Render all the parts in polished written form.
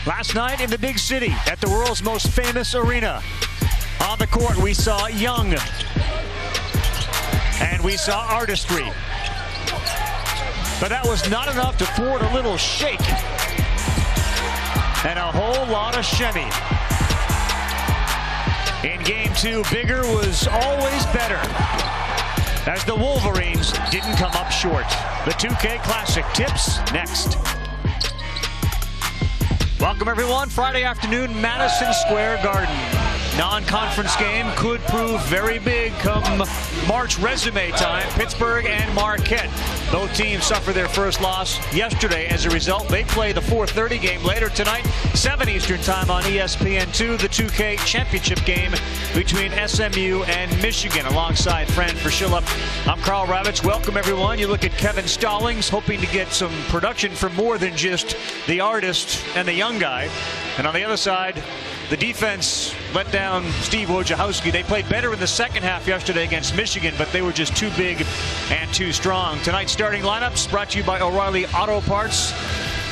Last night in the big city at the world's most famous arena. On the court, we saw young and we saw artistry. But that was not enough to thwart a little shake and a whole lot of shimmy. In game two, bigger was always better, as the Wolverines didn't come up short. The 2K Classic tips next. Welcome everyone. Friday afternoon, Madison Square Garden. Non-conference game could prove very big come March resume time. Pittsburgh and Marquette. Both teams suffer their first loss yesterday. As a result, they play the 4:30 game later tonight, 7 Eastern time on ESPN2, the 2K championship game between SMU and Michigan. Alongside Fran Fraschilla, I'm Carl Ravitch. Welcome everyone. You look at Kevin Stallings, hoping to get some production from more than just the artist and the young guy. And on the other side, the defense let down Steve Wojciechowski. They played better in the second half yesterday against Michigan, but they were just too big and too strong. Tonight's starting lineups brought to you by O'Reilly Auto Parts.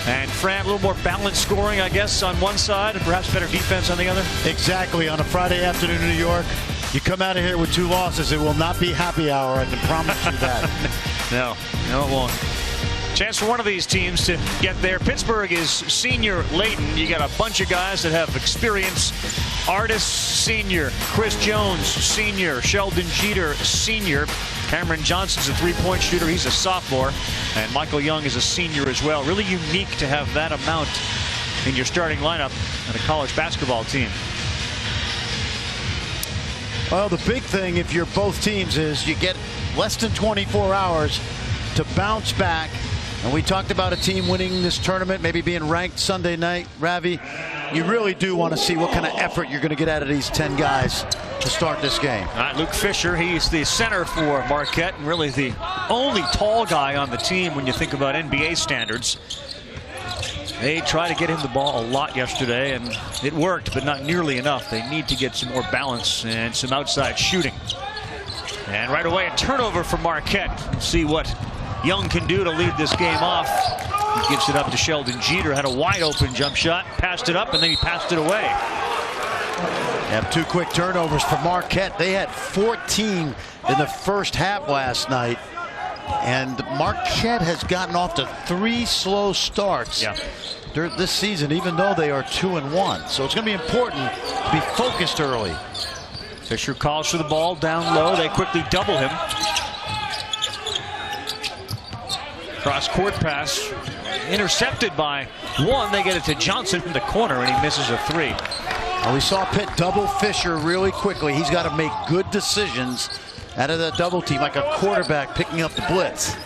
And Fran, a little more balanced scoring, I guess, on one side, and perhaps better defense on the other. Exactly. On a Friday afternoon in New York, you come out of here with 2 losses. It will not be happy hour, I can promise you that. No, it won't. Chance for one of these teams to get there. Pittsburgh is senior laden. You got a bunch of guys that have experience. Artis, senior. Chris Jones, senior. Sheldon Jeter, senior. Cameron Johnson's a three-point shooter. He's a sophomore. And Michael Young is a senior as well. Really unique to have that amount in your starting lineup at a college basketball team. Well, the big thing if you're both teams is you get less than 24 hours to bounce back. And we talked about a team winning this tournament, maybe being ranked Sunday night. Ravi, you really do want to see what kind of effort you're going to get out of these 10 guys to start this game. All right, Luke Fisher, he's the center for Marquette and really the only tall guy on the team when you think about NBA standards. They tried to get him the ball a lot yesterday, and it worked, but not nearly enough. They need to get some more balance and some outside shooting. And right away, a turnover for Marquette. We'll see what Young can do to lead this game off. He gives it up to Sheldon Jeter. Had a wide open jump shot, passed it up, and then he passed it away. Have 2 quick turnovers for Marquette. They had 14 in the first half last night. And Marquette has gotten off to 3 slow starts this season, even though they are 2-1. So it's going to be important to be focused early. Fisher calls for the ball down low. They quickly double him. Cross-court pass intercepted by one. They get it to Johnson from the corner, and he misses a 3. Well, we saw Pitt double Fisher really quickly. He's got to make good decisions out of that double team, like a quarterback picking up the blitz.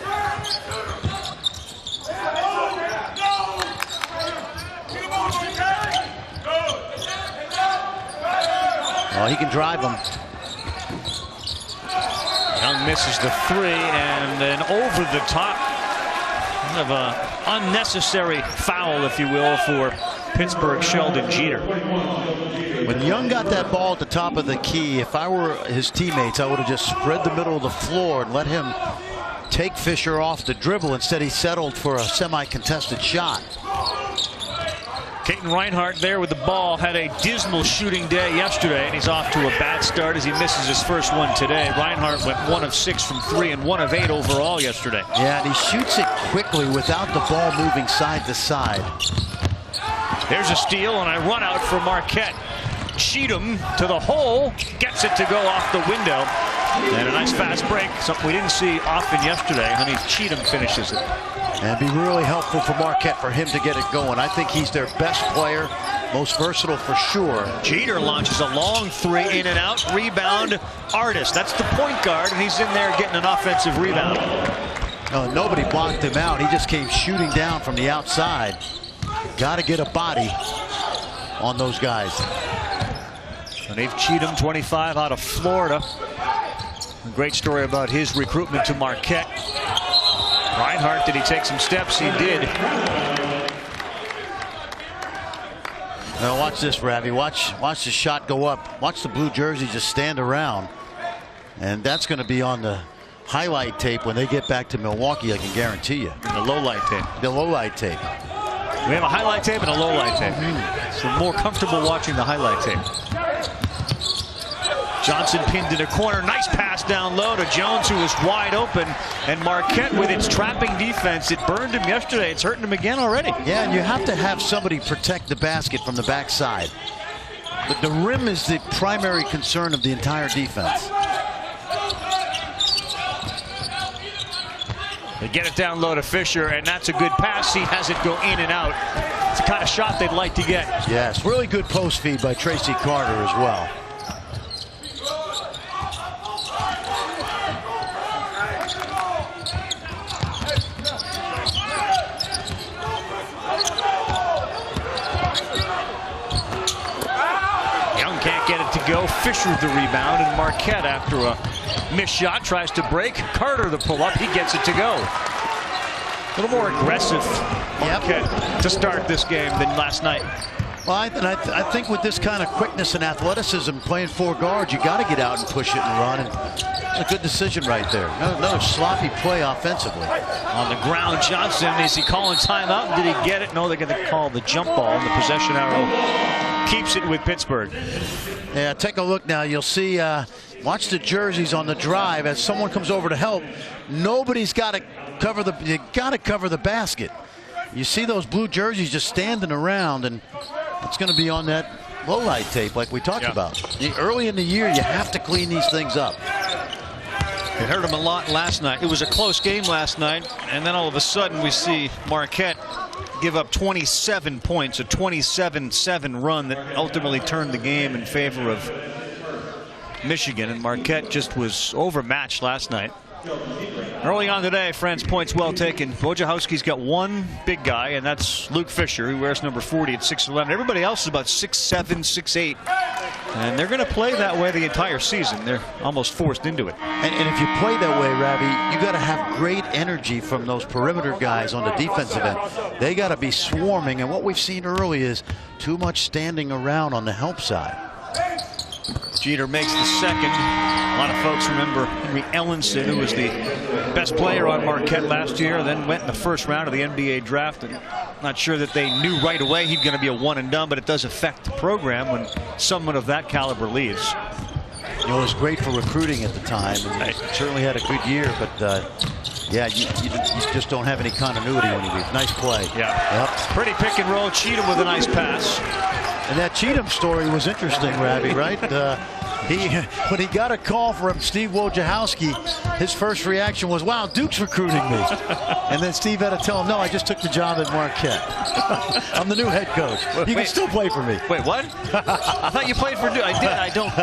Well, he can drive them. Young misses the 3, and then over the top. Kind of an unnecessary foul, if you will, for Pittsburgh Sheldon Jeter. When Young got that ball at the top of the key, if I were his teammates, I would have just spread the middle of the floor and let him take Fisher off the dribble. Instead, he settled for a semi-contested shot. Caton Reinhardt there with the ball. Had a dismal shooting day yesterday, and he's off to a bad start as he misses his first one today. Reinhardt went 1 of 6 from 3 and 1 of 8 overall yesterday. Yeah, and he shoots it quickly without the ball moving side to side. There's a steal and a run out for Marquette. Cheatham to the hole, gets it to go off the window. And a nice fast break, something we didn't see often yesterday. Honey, Cheatham finishes it. And it'd be really helpful for Marquette for him to get it going. I think he's their best player, most versatile for sure. Jeter launches a long 3 in and out. Rebound, Artis. That's the point guard, and he's in there getting an offensive rebound. No, nobody blocked him out. He just came shooting down from the outside. Got to get a body on those guys. Dave Cheatham, 25, out of Florida. A great story about his recruitment to Marquette. Reinhardt, did he take some steps? He did. Now watch this, Ravi. Watch the shot go up. Watch the blue jersey just stand around. And that's going to be on the highlight tape when they get back to Milwaukee, I can guarantee you. The low light tape. The low light tape. We have a highlight tape and a low light tape. So more comfortable watching the highlight tape. Johnson pinned in a corner. Nice pass down low to Jones, who was wide open. And Marquette, with its trapping defense, it burned him yesterday. It's hurting him again already. Yeah, and you have to have somebody protect the basket from the backside. But the rim is the primary concern of the entire defense. They get it down low to Fisher, and that's a good pass. He has it go in and out. It's the kind of shot they'd like to get. Yes, really good post feed by Tracy Carter as well. Young can't get it to go. Fisher the rebound, and Marquette, after a missed shot, tries to break. Carter the pull-up. He gets it to go. A little more aggressive Marquette to start this game than last night. Well, I think with this kind of quickness and athleticism, playing 4 guards, you got to get out and push it and run. And it's a good decision right there. Another sloppy play offensively. On the ground, Johnson, is he calling timeout? Did he get it? No, they're going to call the jump ball, and the possession arrow keeps it with Pittsburgh. Yeah, take a look now. You'll see, watch the jerseys on the drive as someone comes over to help. Nobody's got to cover you got to cover the basket. You see those blue jerseys just standing around, and it's going to be on that low light tape like we talked about. Early in the year, you have to clean these things up. It hurt him a lot last night. It was a close game last night, and then all of a sudden we see Marquette give up 27 points, a 27-7 run that ultimately turned the game in favor of Michigan, and Marquette just was overmatched last night. Early on today, friends, points well taken. Wojciechowski's got one big guy, and that's Luke Fisher, who wears number 40 at 6'11". Everybody else is about 6'7", 6'8". And they're going to play that way the entire season. They're almost forced into it. And if you play that way, Ravi, you got to have great energy from those perimeter guys on the defensive end. They got to be swarming, and what we've seen early is too much standing around on the help side. Jeter makes the second. A lot of folks remember Henry Ellenson, who was the best player on Marquette last year, then went in the first round of the NBA draft. And not sure that they knew right away he's going to be a one and done, but it does affect the program when someone of that caliber leaves. You know, it was great for recruiting at the time, and he certainly had a good year, but yeah, you just don't have any continuity when you leave. Nice play. Yeah. Yep. Pretty pick and roll. Cheatham with a nice pass. And that Cheatham story was interesting, Ravi, right? When he got a call from Steve Wojciechowski, his first reaction was, wow, Duke's recruiting me. And then Steve had to tell him, no, I just took the job at Marquette. I'm the new head coach. You can still play for me. Wait, what? I thought you played for Duke. I did. I don't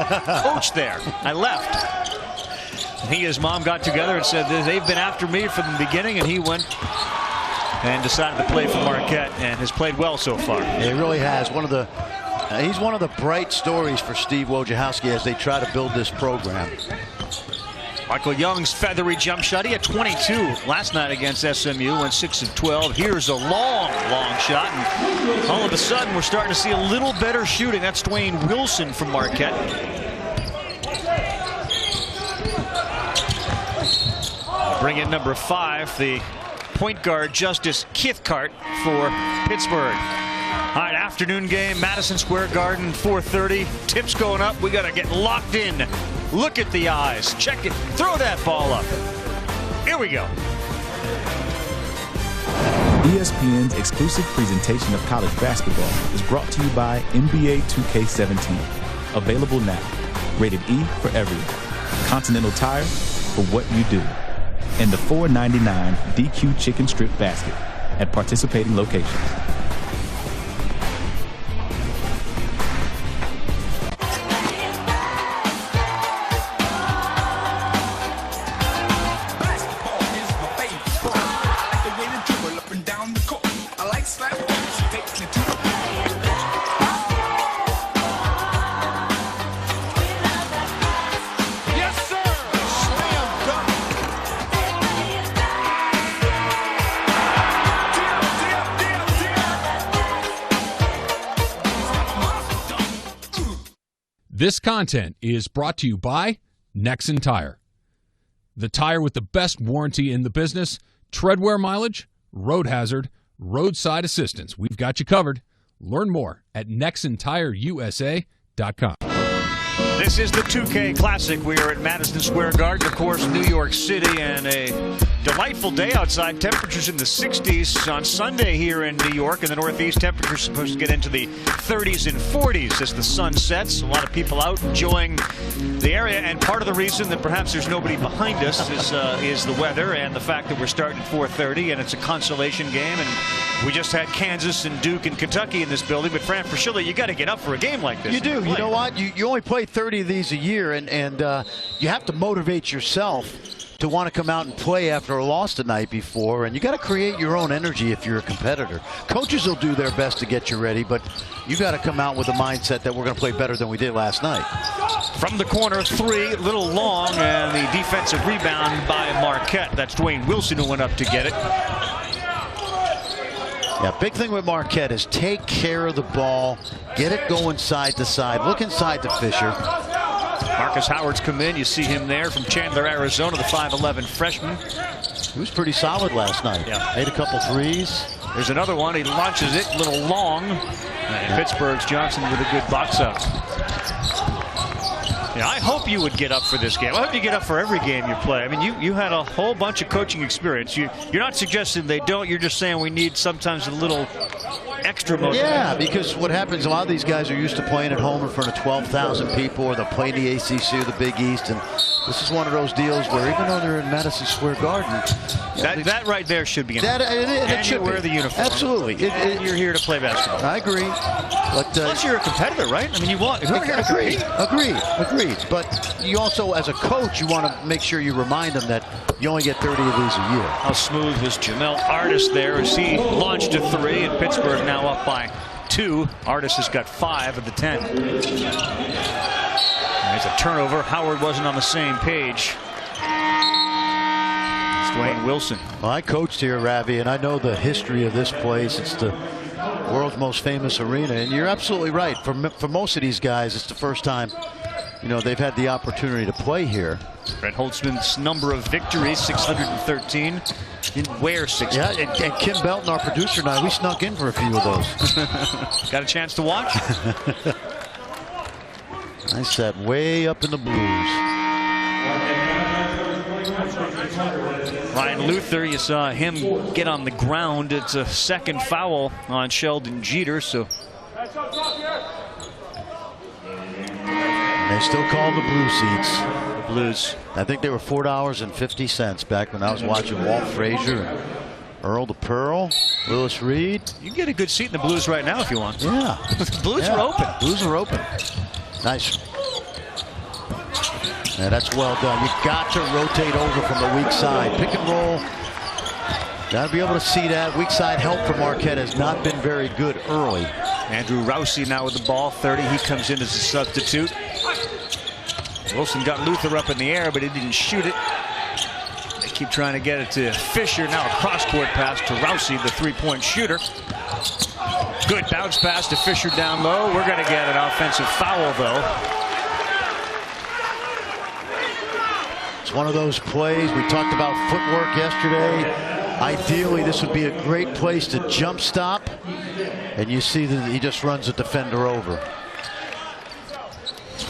coach there. I left. And he and his mom got together and said they've been after me from the beginning, and he went and decided to play for Marquette and has played well so far. Yeah, he really has. He's one of the bright stories for Steve Wojciechowski as they try to build this program. Michael Young's feathery jump shot. He had 22 last night against SMU, went 6 of 12. Here's a long shot, and all of a sudden we're starting to see a little better shooting. That's Dwayne Wilson from Marquette. Bring in number 5, the point guard Justice Kithcart for Pittsburgh. All right, afternoon game, Madison Square Garden, 4:30. Tips going up. We got to get locked in. Look at the eyes. Check it. Throw that ball up. Here we go. ESPN's exclusive presentation of college basketball is brought to you by NBA 2K17. Available now. Rated E for everyone. Continental Tire for what you do. And the $4.99 DQ Chicken Strip Basket at participating locations. This content is brought to you by Nexen Tire. The tire with the best warranty in the business, tread wear mileage, road hazard, Roadside assistance. We've got you covered. Learn more at nexontireusa.com. This is the 2K Classic. We are at Madison Square Garden, of course, New York City, and a delightful day outside. Temperatures in the 60s on Sunday here in New York. In the Northeast, temperatures supposed to get into the 30s and 40s as the sun sets. A lot of people out enjoying the area, and part of the reason that perhaps there's nobody behind us is the weather and the fact that we're starting at 4:30, and it's a consolation game, and we just had Kansas and Duke and Kentucky in this building. But Fran Fraschilla, you got to get up for a game like this. You do. You know what? You only play 30 of these a year, and you have to motivate yourself to want to come out and play after a loss the night before, and you got to create your own energy if you're a competitor. Coaches will do their best to get you ready, but you got to come out with a mindset that we're going to play better than we did last night. From the corner, three, a little long, and the defensive rebound by Marquette. That's Dwayne Wilson who went up to get it. Yeah, big thing with Marquette is take care of the ball, get it going side to side, look inside to Fisher. Marcus Howard's come in. You see him there from Chandler, Arizona, the 5'11 freshman. He was pretty solid last night. Yeah. Made a couple threes. There's another one. He launches it, a little long. And Pittsburgh's Johnson with a good box up. Yeah, I hope you would get up for this game. I hope you get up for every game you play. I mean, you had a whole bunch of coaching experience. You're not suggesting they don't. You're just saying we need sometimes a little extra motivation. Yeah, because what happens, a lot of these guys are used to playing at home in front of 12,000 people, or they'll play in the ACC or the Big East, and this is one of those deals where even though they're in Madison Square Garden, that right there should be. It should wear the uniform. Absolutely. You're here to play basketball. I agree. But plus, you're a competitor, right? I mean, you're here to compete. Agreed. But you also, as a coach, you want to make sure you remind them that you only get 30 of these a year. How smooth was Jamel Artis there as he launched a three, and Pittsburgh now up by 2. Artis has got 5 of the 10. There's a turnover. Howard wasn't on the same page. It's Dwayne Wilson. Well, I coached here, Ravi, and I know the history of this place. It's the world's most famous arena, and you're absolutely right. For most of these guys, it's the first time they've had the opportunity to play here. Brett Holtzman's number of victories, 613. Didn't wear 6. Yeah, and Kim Belton, our producer, and I, we snuck in for a few of those. Got a chance to watch? I sat way up in the blues. Ryan Luther, you saw him get on the ground. It's a second foul on Sheldon Jeter, so. And they still call the blue seats. Blues. I think they were $4.50 back when I was watching Walt Frazier and Earl the Pearl, Willis Reed. You can get a good seat in the Blues right now if you want. Yeah. The Blues are open. Blues are open. Nice. Yeah, that's well done. You got to rotate over from the weak side. Pick and roll. Got to be able to see that. Weak side help for Marquette has not been very good early. Andrew Rousey now with the ball, 30. He comes in as a substitute. Wilson got Luther up in the air, but he didn't shoot it. They keep trying to get it to Fisher. Now a cross-court pass to Rousey, the three-point shooter. Good bounce pass to Fisher down low. We're going to get an offensive foul, though. It's one of those plays. We talked about footwork yesterday. Ideally, this would be a great place to jump stop. And you see that he just runs a defender over.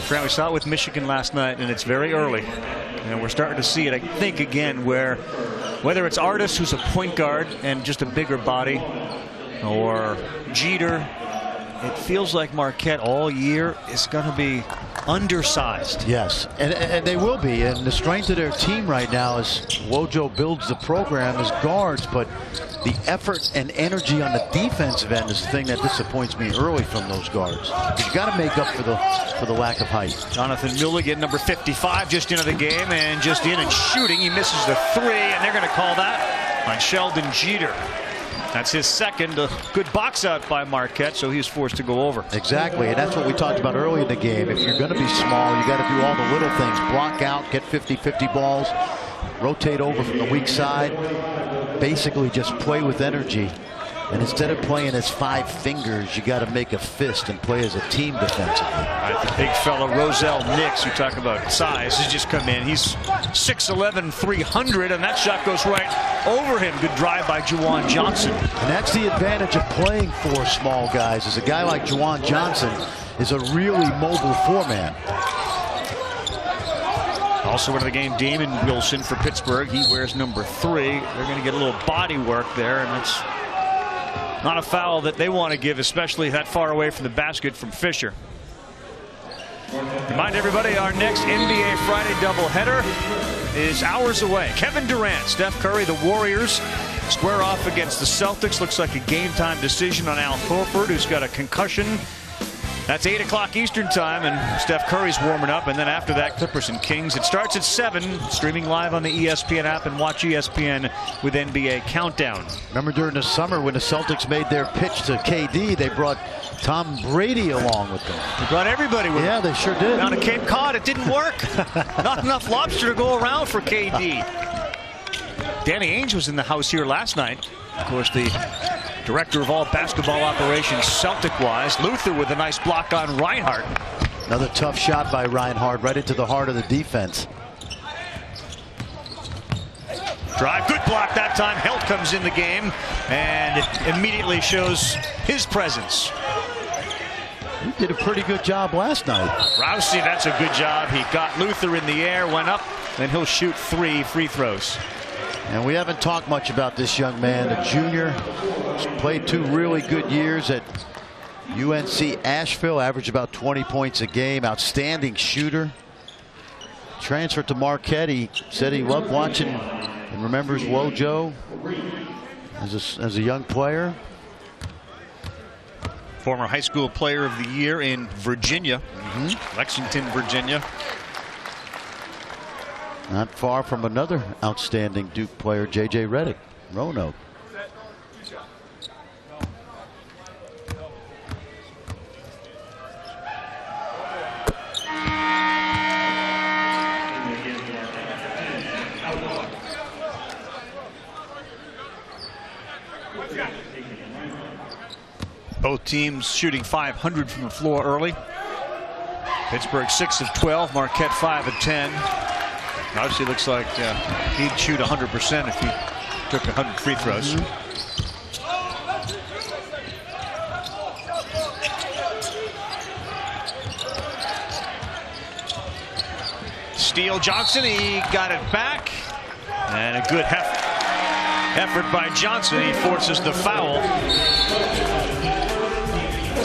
Fran, we saw it with Michigan last night, and it's very early. And we're starting to see it, I think, again, where whether it's Artis, who's a point guard and just a bigger body, or Jeter, it feels like Marquette all year is going to be undersized. Yes, and they will be. And the strength of their team right now, as Wojo builds the program, is guards, but the effort and energy on the defensive end is the thing that disappoints me early from those guards. You've got to make up for the lack of height. Jonathan Milligan, number 55, just into the game and just in and shooting. He misses the 3, and they're going to call that on Sheldon Jeter. That's his second. A good box out by Marquette, so he's forced to go over. Exactly, and that's what we talked about early in the game. If you're going to be small, you got to do all the little things. Block out, get 50-50 balls, rotate over from the weak side, basically just play with energy. And instead of playing as 5 fingers, you got to make a fist and play as a team defensively. All right, the big fella, Roselle Nix, you talk about size, has just come in. He's 6'11", 300, and that shot goes right over him. Good drive by Juwan Johnson. And that's the advantage of playing 4 small guys, is a guy like Juwan Johnson is a really mobile 4-man. Also into the game, Damon Wilson for Pittsburgh. He wears number 3. They're going to get a little body work there, and it's not a foul that they want to give, especially that far away from the basket from Fisher. Remind everybody, our next NBA Friday doubleheader is hours away. Kevin Durant, Steph Curry, the Warriors square off against the Celtics. Looks like a game-time decision on Al Horford, who's got a concussion. That's 8 o'clock Eastern time, and Steph Curry's warming up. And then after that, Clippers and Kings. It starts at 7, streaming live on the ESPN app, and watch ESPN with NBA Countdown. Remember during the summer when the Celtics made their pitch to KD, they brought Tom Brady along with them. They brought everybody with them. Yeah, they sure did. Down to Cape Cod, it didn't work. Not enough lobster to go around for KD. Danny Ainge was in the house here last night. Of course, the director of all basketball operations Celtic-wise. Luther with a nice block on Reinhardt. Another tough shot by Reinhardt right into the heart of the defense. Drive, good block that time. Helt comes in the game and it immediately shows his presence. He did a pretty good job last night. Rousey, that's a good job. He got Luther in the air, went up, and he'll shoot 3 free throws. And we haven't talked much about this young man, a junior. He's played 2 really good years at UNC Asheville, averaged about 20 points a game. Outstanding shooter. Transferred to Marquette. He said he loved watching and remembers Wojo as a young player. Former high school player of the year in Virginia, Lexington, Virginia. Not far from another outstanding Duke player, J.J. Redick, Roanoke. Both teams shooting 500 from the floor early. Pittsburgh 6 of 12, Marquette 5 of 10. Obviously looks like he'd shoot 100% if he took 100 free throws. Steele Johnson, he got it back. And a good effort by Johnson. He forces the foul.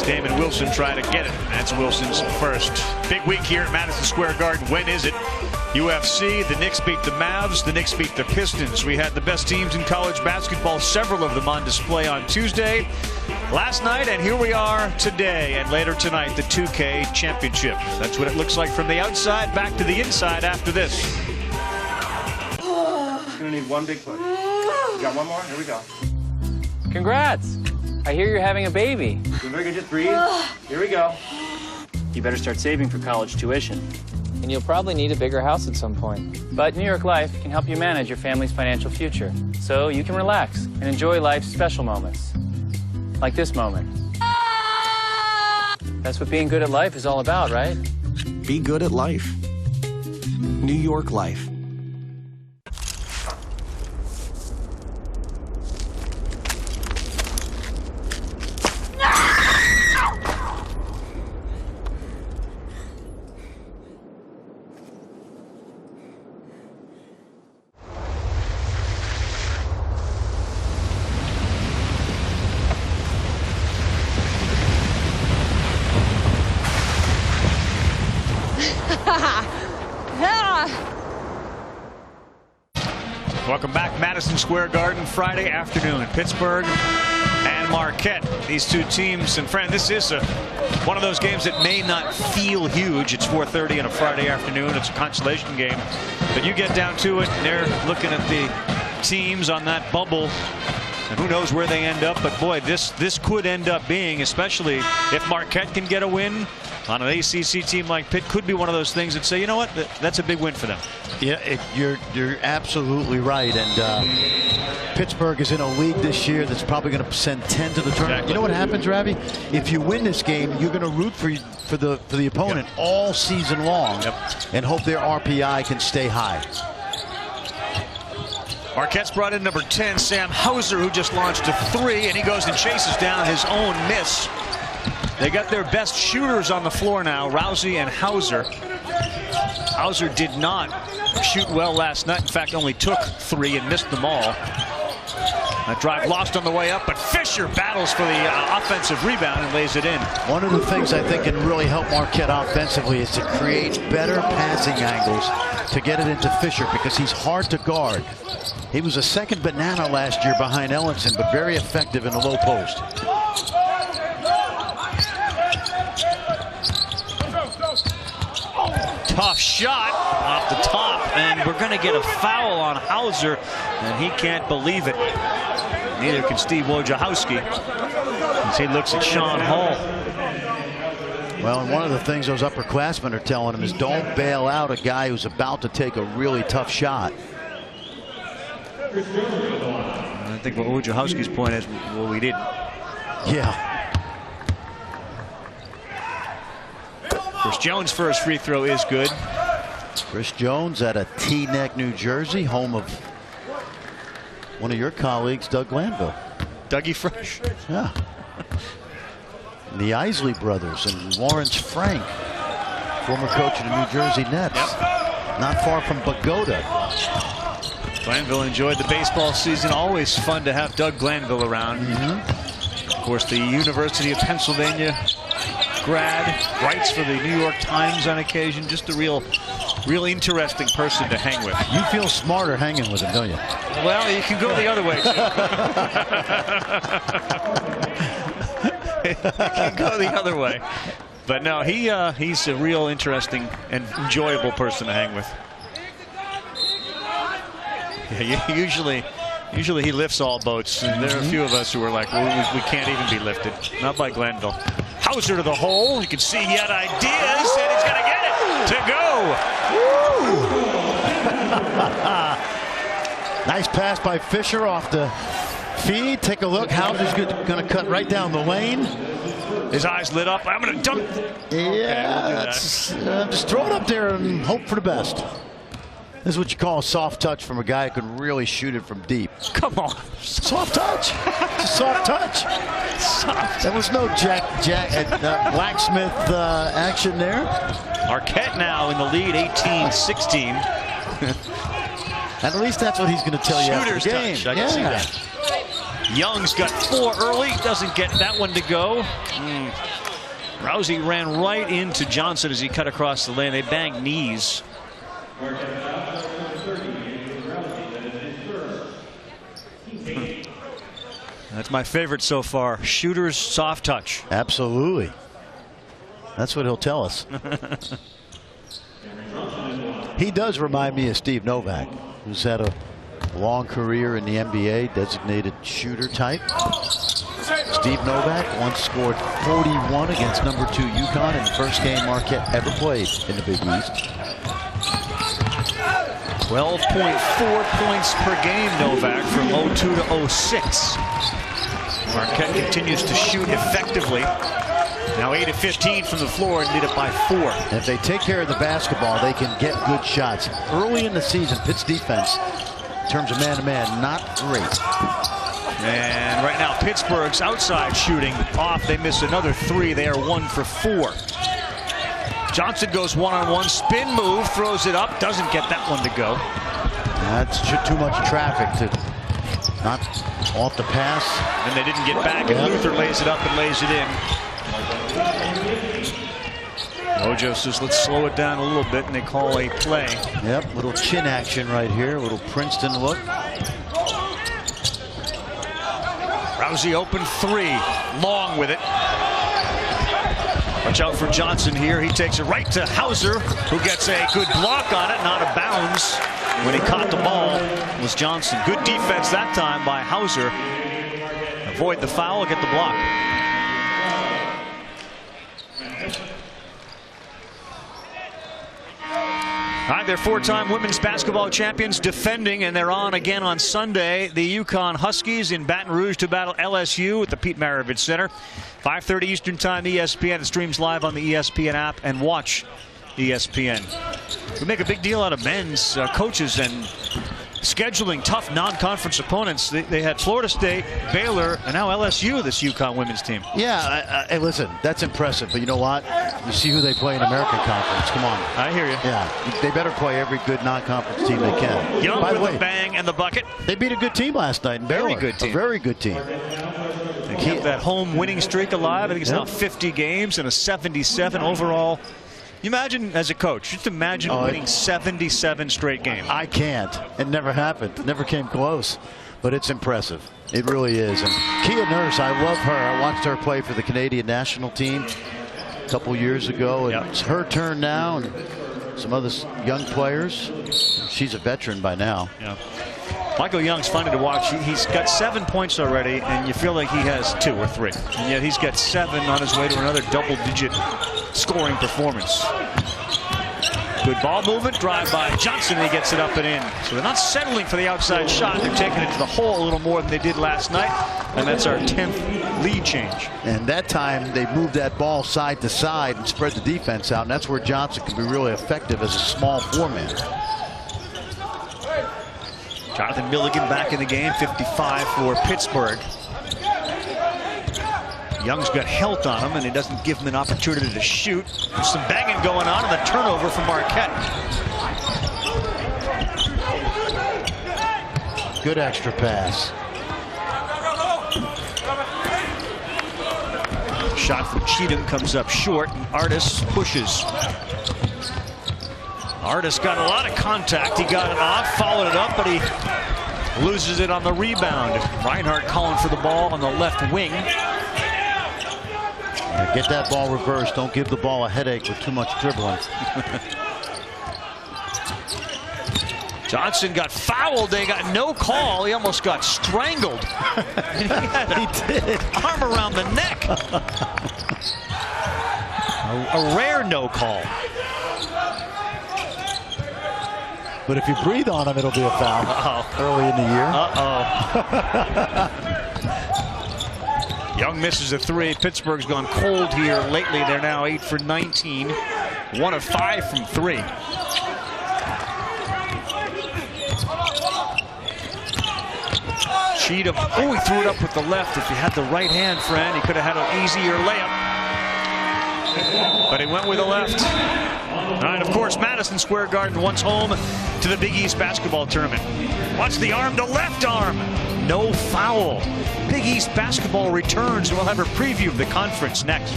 Damon Wilson trying to get it. That's Wilson's first. Big week here at Madison Square Garden. When is it? UFC, the Knicks beat the Mavs, the Knicks beat the Pistons. We had the best teams in college basketball, several of them on display on Tuesday, last night, and here we are today, and later tonight, the 2K Championship. That's what it looks like from the outside, back to the inside after this. Gonna need one big push. You got one more? Here we go. Congrats! I hear you're having a baby. Doing very good, just breathe. Here we go. You better start saving for college tuition. And you'll probably need a bigger house at some point. But New York Life can help you manage your family's financial future, so you can relax and enjoy life's special moments. Like this moment. That's what being good at life is all about, right? Be good at life. New York Life. Welcome back, Madison Square Garden, Friday afternoon. Pittsburgh and Marquette, these two teams. And friend, this is one of those games that may not feel huge. It's 4:30 on a Friday afternoon. It's a consolation game. But you get down to it, and they're looking at the teams on that bubble. And who knows where they end up. But boy, this could end up being, especially if Marquette can get a win on an ACC team like Pitt, could be one of those things that say, you know what, that's a big win for them. Yeah, you're absolutely right. And Pittsburgh is in a league this year that's probably going to send 10 to the tournament. You know what happens, Ravi? If you win this game, you're going to root for the opponent all season long and hope their RPI can stay high. Marquette's brought in number 10, Sam Hauser, who just launched a 3, and he goes and chases down his own miss. They got their best shooters on the floor now, Rousey and Hauser. Hauser did not shoot well last night. In fact, only took 3 and missed them all. That drive lost on the way up, but Fisher battles for the offensive rebound and lays it in. One of the things I think can really help Marquette offensively is to create better passing angles to get it into Fisher, because he's hard to guard. He was a second banana last year behind Ellenson, but very effective in the low post. Tough shot off the top, and we're going to get a foul on Hauser, and he can't believe it. Neither can Steve Wojciechowski as he looks at Sean Hall. Well, and one of the things those upperclassmen are telling him is don't bail out a guy who's about to take a really tough shot. I think what Wojciechowski's point is, well, we didn't. Yeah. Chris Jones' first free throw is good. Chris Jones out of Teaneck, New Jersey, home of one of your colleagues, Doug Glanville. Dougie Fresh. Yeah. And the Isley brothers and Lawrence Frank, former coach of the New Jersey Nets. Not far from Bogota. Glanville enjoyed the baseball season. Always fun to have Doug Glanville around. Of course, the University of Pennsylvania grad, writes for the New York Times on occasion. Just a real interesting person to hang with. You feel smarter hanging with him, don't you? Well, you can go the other way. You can go the other way. But no, he's a real interesting and enjoyable person to hang with. Yeah, usually he lifts all boats, and there are a few of us who are like, well, we can't even be lifted. Not by Glanville. Hauser to the hole. You can see he had ideas, and he's going to get it to go. Nice pass by Fisher off the feed. Take a look. Hauser's going to cut right down the lane. His eyes lit up. I'm going to dunk. Yeah, just throw it up there and hope for the best. This is what you call a soft touch from a guy who can really shoot it from deep. Come on. Soft touch. It's a soft touch. There was no blacksmith action there. Marquette now in the lead, 18-16. At least that's what he's going to tell you after the game. Touch. I can see that. Young's got 4 early. Doesn't get that one to go. Rousey ran right into Johnson as he cut across the lane. They banged knees. That's my favorite so far. Shooter's soft touch. Absolutely. That's what he'll tell us. He does remind me of Steve Novak, who's had a long career in the NBA, designated shooter type. Steve Novak once scored 41 against number 2 UConn in the first game Marquette ever played in the Big East. 12.4 points per game, Novak, from 02 to 06. Marquette continues to shoot effectively. Now 8 of 15 from the floor and lead it by 4. And if they take care of the basketball, they can get good shots. Early in the season, Pitt's defense, in terms of man-to-man, not great. And right now, Pittsburgh's outside shooting off. They miss another 3. They are 1 for 4. Johnson goes one-on-one, spin move, throws it up, doesn't get that one to go. That's too much traffic to not off the pass. And they didn't get back, and Luther lays it up and lays it in. Mojo says, let's slow it down a little bit, and they call a play. Yep, little chin action right here, little Princeton look. Rousey open 3, long with it. Watch out for Johnson here. He takes it right to Hauser, who gets a good block on it, not a bounds. When he caught the ball, it was Johnson. Good defense that time by Hauser. Avoid the foul, get the block. All right, they're 4-time women's basketball champions defending, and they're on again on Sunday. The UConn Huskies in Baton Rouge to battle LSU at the Pete Maravich Center. 5:30 Eastern Time, ESPN. It streams live on the ESPN app and watch ESPN. We make a big deal out of men's coaches and scheduling tough non-conference opponents. They had Florida State, Baylor, and now LSU, this UConn women's team. Yeah, listen, that's impressive. But you know what? You see who they play in American Conference. Come on. I hear you. Yeah, they better play every good non-conference team they can. Young By the with way, the bang and the bucket. They beat a good team last night in Baylor. Very good team. A very good team. They kept that home winning streak alive. I think it's now 50 games and a 77 overall. You imagine as a coach, just imagine winning 77 straight games. I can't. It never happened. Never came close. But it's impressive. It really is. And Kia Nurse, I love her. I watched her play for the Canadian national team a couple years ago. And it's her turn now. And some other young players. She's a veteran by now. Yeah. Michael Young's funny to watch. He's got 7 points already, and you feel like he has 2 or 3. And yet he's got 7 on his way to another double-digit scoring performance. Good ball movement, drive by Johnson, and he gets it up and in. So they're not settling for the outside shot. They're taking it to the hole a little more than they did last night, and that's our 10th lead change. And that time they moved that ball side to side and spread the defense out, and that's where Johnson can be really effective as a small four-man. Jonathan Milligan back in the game, 55 for Pittsburgh. Young's got health on him, and he doesn't give him an opportunity to shoot. There's some banging going on, and the turnover for Marquette. Good extra pass. Shot from Cheatham comes up short, and Artis pushes. Artis got a lot of contact. He got it off, followed it up, but he loses it on the rebound. Reinhardt calling for the ball on the left wing. Yeah, get that ball reversed. Don't give the ball a headache with too much dribbling. Johnson got fouled. They got no call. He almost got strangled. He did. Arm around the neck. A rare no call. But if you breathe on him, it'll be a foul. Early in the year. Young misses a 3. Pittsburgh's gone cold here lately. They're now 8 for 19. 1 of 5 from 3. Cheatham. Oh, he threw it up with the left. If he had the right hand, friend, he could have had an easier layup. But he went with the left. All right, of course, Madison Square Garden once home to the Big East basketball tournament. Watch the arm to left arm. No foul. Big East basketball returns, and we'll have a preview of the conference next.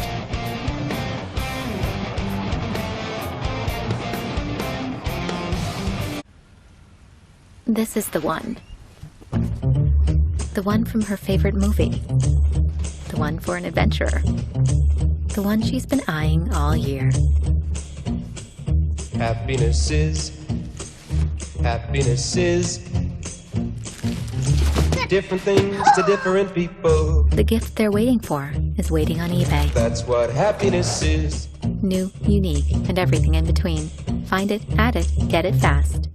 This is the one. The one from her favorite movie. The one for an adventurer. The one she's been eyeing all year. Happiness is different things to different people. The gift they're waiting for is waiting on eBay. That's what happiness is. New, unique, and everything in between. Find it, add it, get it fast.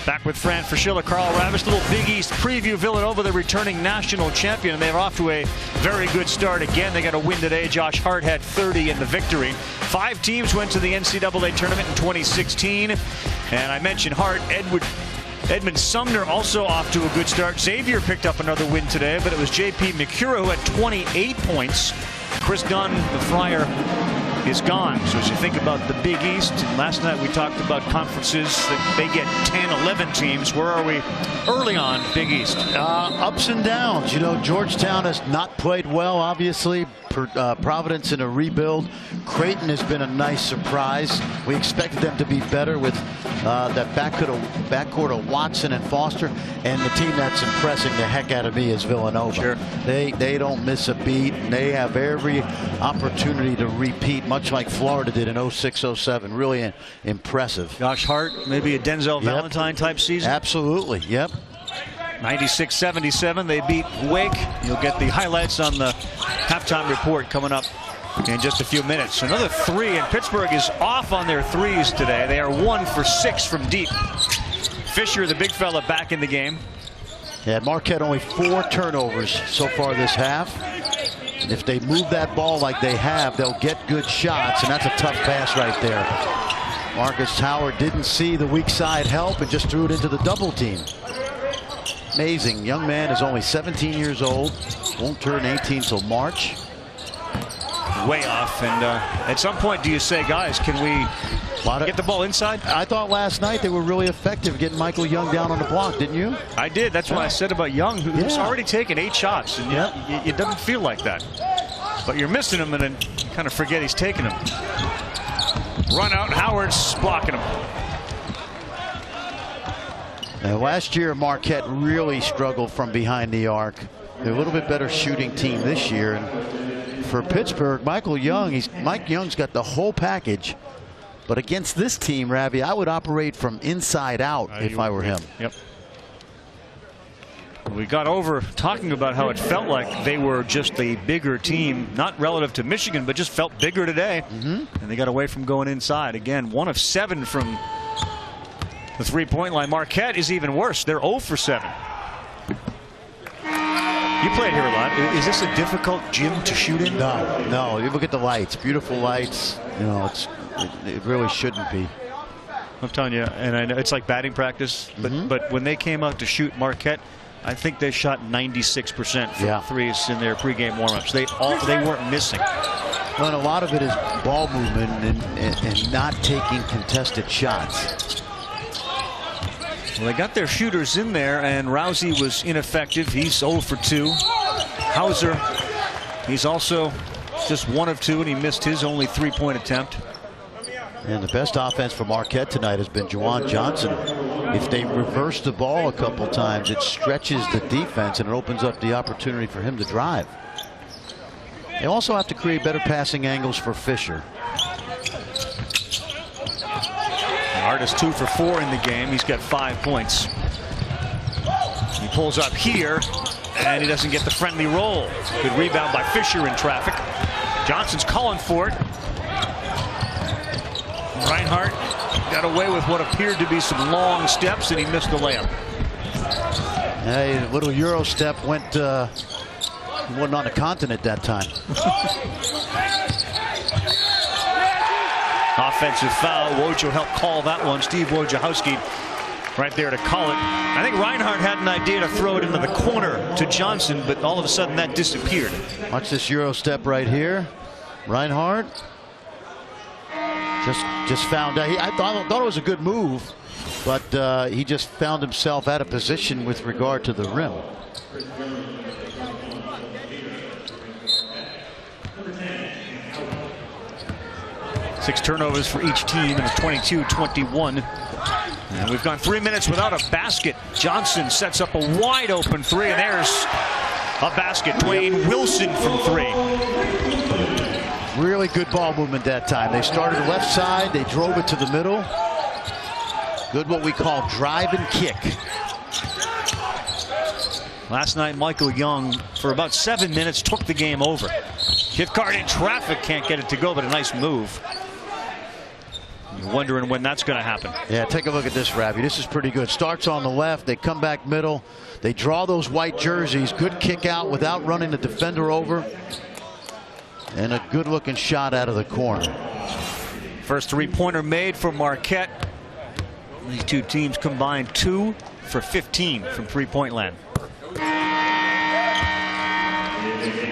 Back with Fran Fraschilla, Carl Ravish. Little Big East preview. Villanova, the returning national champion, and they're off to a very good start. Again, they got a win today. Josh Hart had 30 in the victory. 5 teams went to the NCAA tournament in 2016. And I mentioned Hart. Edmund Sumner also off to a good start. Xavier picked up another win today, but it was J.P. McCura who had 28 points. Chris Dunn, the Friar, is gone. So as you think about the Big East, last night we talked about conferences that they get 10, 11 teams. Where are we early on Big East? Ups and downs. You know, Georgetown has not played well, obviously. Providence in a rebuild. Creighton has been a nice surprise. We expected them to be better with that backcourt of Watson and Foster. And the team that's impressing the heck out of me is Villanova. Sure. They don't miss a beat. They have every opportunity to repeat, much much like Florida did in 06-07. Really impressive. Josh Hart, maybe a Denzel Valentine type season. Absolutely, yep. 96-77, they beat Wake. You'll get the highlights on the halftime report coming up in just a few minutes. Another three, and Pittsburgh is off on their threes today. They are 1 for 6 from deep. Fisher, the big fella, back in the game. Yeah, Marquette only 4 turnovers so far this half. And if they move that ball like they have, they'll get good shots, and that's a tough pass right there. Marcus Howard didn't see the weak side help and just threw it into the double team. Amazing. Young man is only 17 years old. Won't turn 18 till March. Way off. And at some point, do you say, guys, can we get the ball inside? I thought last night they were really effective getting Michael Young down on the block, didn't you? I did. That's what I said about Young, who's already taken 8 shots. And it doesn't feel like that. But you're missing him, and then you kind of forget he's taking them. Run out. Howard's blocking him. Now, last year, Marquette really struggled from behind the arc. They're a little bit better shooting team this year. And for Pittsburgh, Mike Young's got the whole package. But against this team, Ravi, I would operate from inside out if I were him. Yep. We got over talking about how it felt like they were just a bigger team, not relative to Michigan, but just felt bigger today. And they got away from going inside. Again, 1 of 7 from the three-point line. Marquette is even worse. They're 0 for 7. You played here a lot. Is this a difficult gym to shoot in? No. You look at the lights. Beautiful lights. You know, it really shouldn't be. I'm telling you, and I know it's like batting practice, but when they came out to shoot Marquette, I think they shot 96% from threes in their pregame warmups. They weren't missing. Well, and a lot of it is ball movement and not taking contested shots. Well, they got their shooters in there, and Rousey was ineffective. He's 0 for 2. Hauser, he's also just 1 of 2, and he missed his only 3-point attempt. And the best offense for Marquette tonight has been Juwan Johnson. If they reverse the ball a couple times, it stretches the defense and it opens up the opportunity for him to drive. They also have to create better passing angles for Fisher. Artis 2 for 4 in the game. He's got 5 points. He pulls up here, and he doesn't get the friendly roll. Good rebound by Fisher in traffic. Johnson's calling for it. Reinhardt got away with what appeared to be some long steps, and he missed the layup. Hey, a little Euro step went, wasn't on the continent that time. Offensive foul. Woj helped call that one. Steve Wojciechowski right there to call it. I think Reinhardt had an idea to throw it into the corner to Johnson, but all of a sudden that disappeared. Watch this Euro step right here. Reinhardt just found out. I thought it was a good move, but he just found himself out of position with regard to the rim. Six turnovers for each team, and it's 22-21. And we've gone 3 minutes without a basket. Johnson sets up a wide open 3, and there's a basket. Dwayne Wilson from 3. Really good ball movement that time. They started left side, they drove it to the middle. Good what we call drive and kick. Last night, Michael Young, for about 7 minutes, took the game over. Kithcart in traffic, can't get it to go, but a nice move. You're wondering when that's going to happen. Yeah, take a look at this, Ravi. This is pretty good. Starts on the left, they come back middle, they draw those white jerseys. Good kick out without running the defender over. And a good looking shot out of the corner. First 3-pointer made for Marquette. These two teams combined 2 for 15 from 3-point land.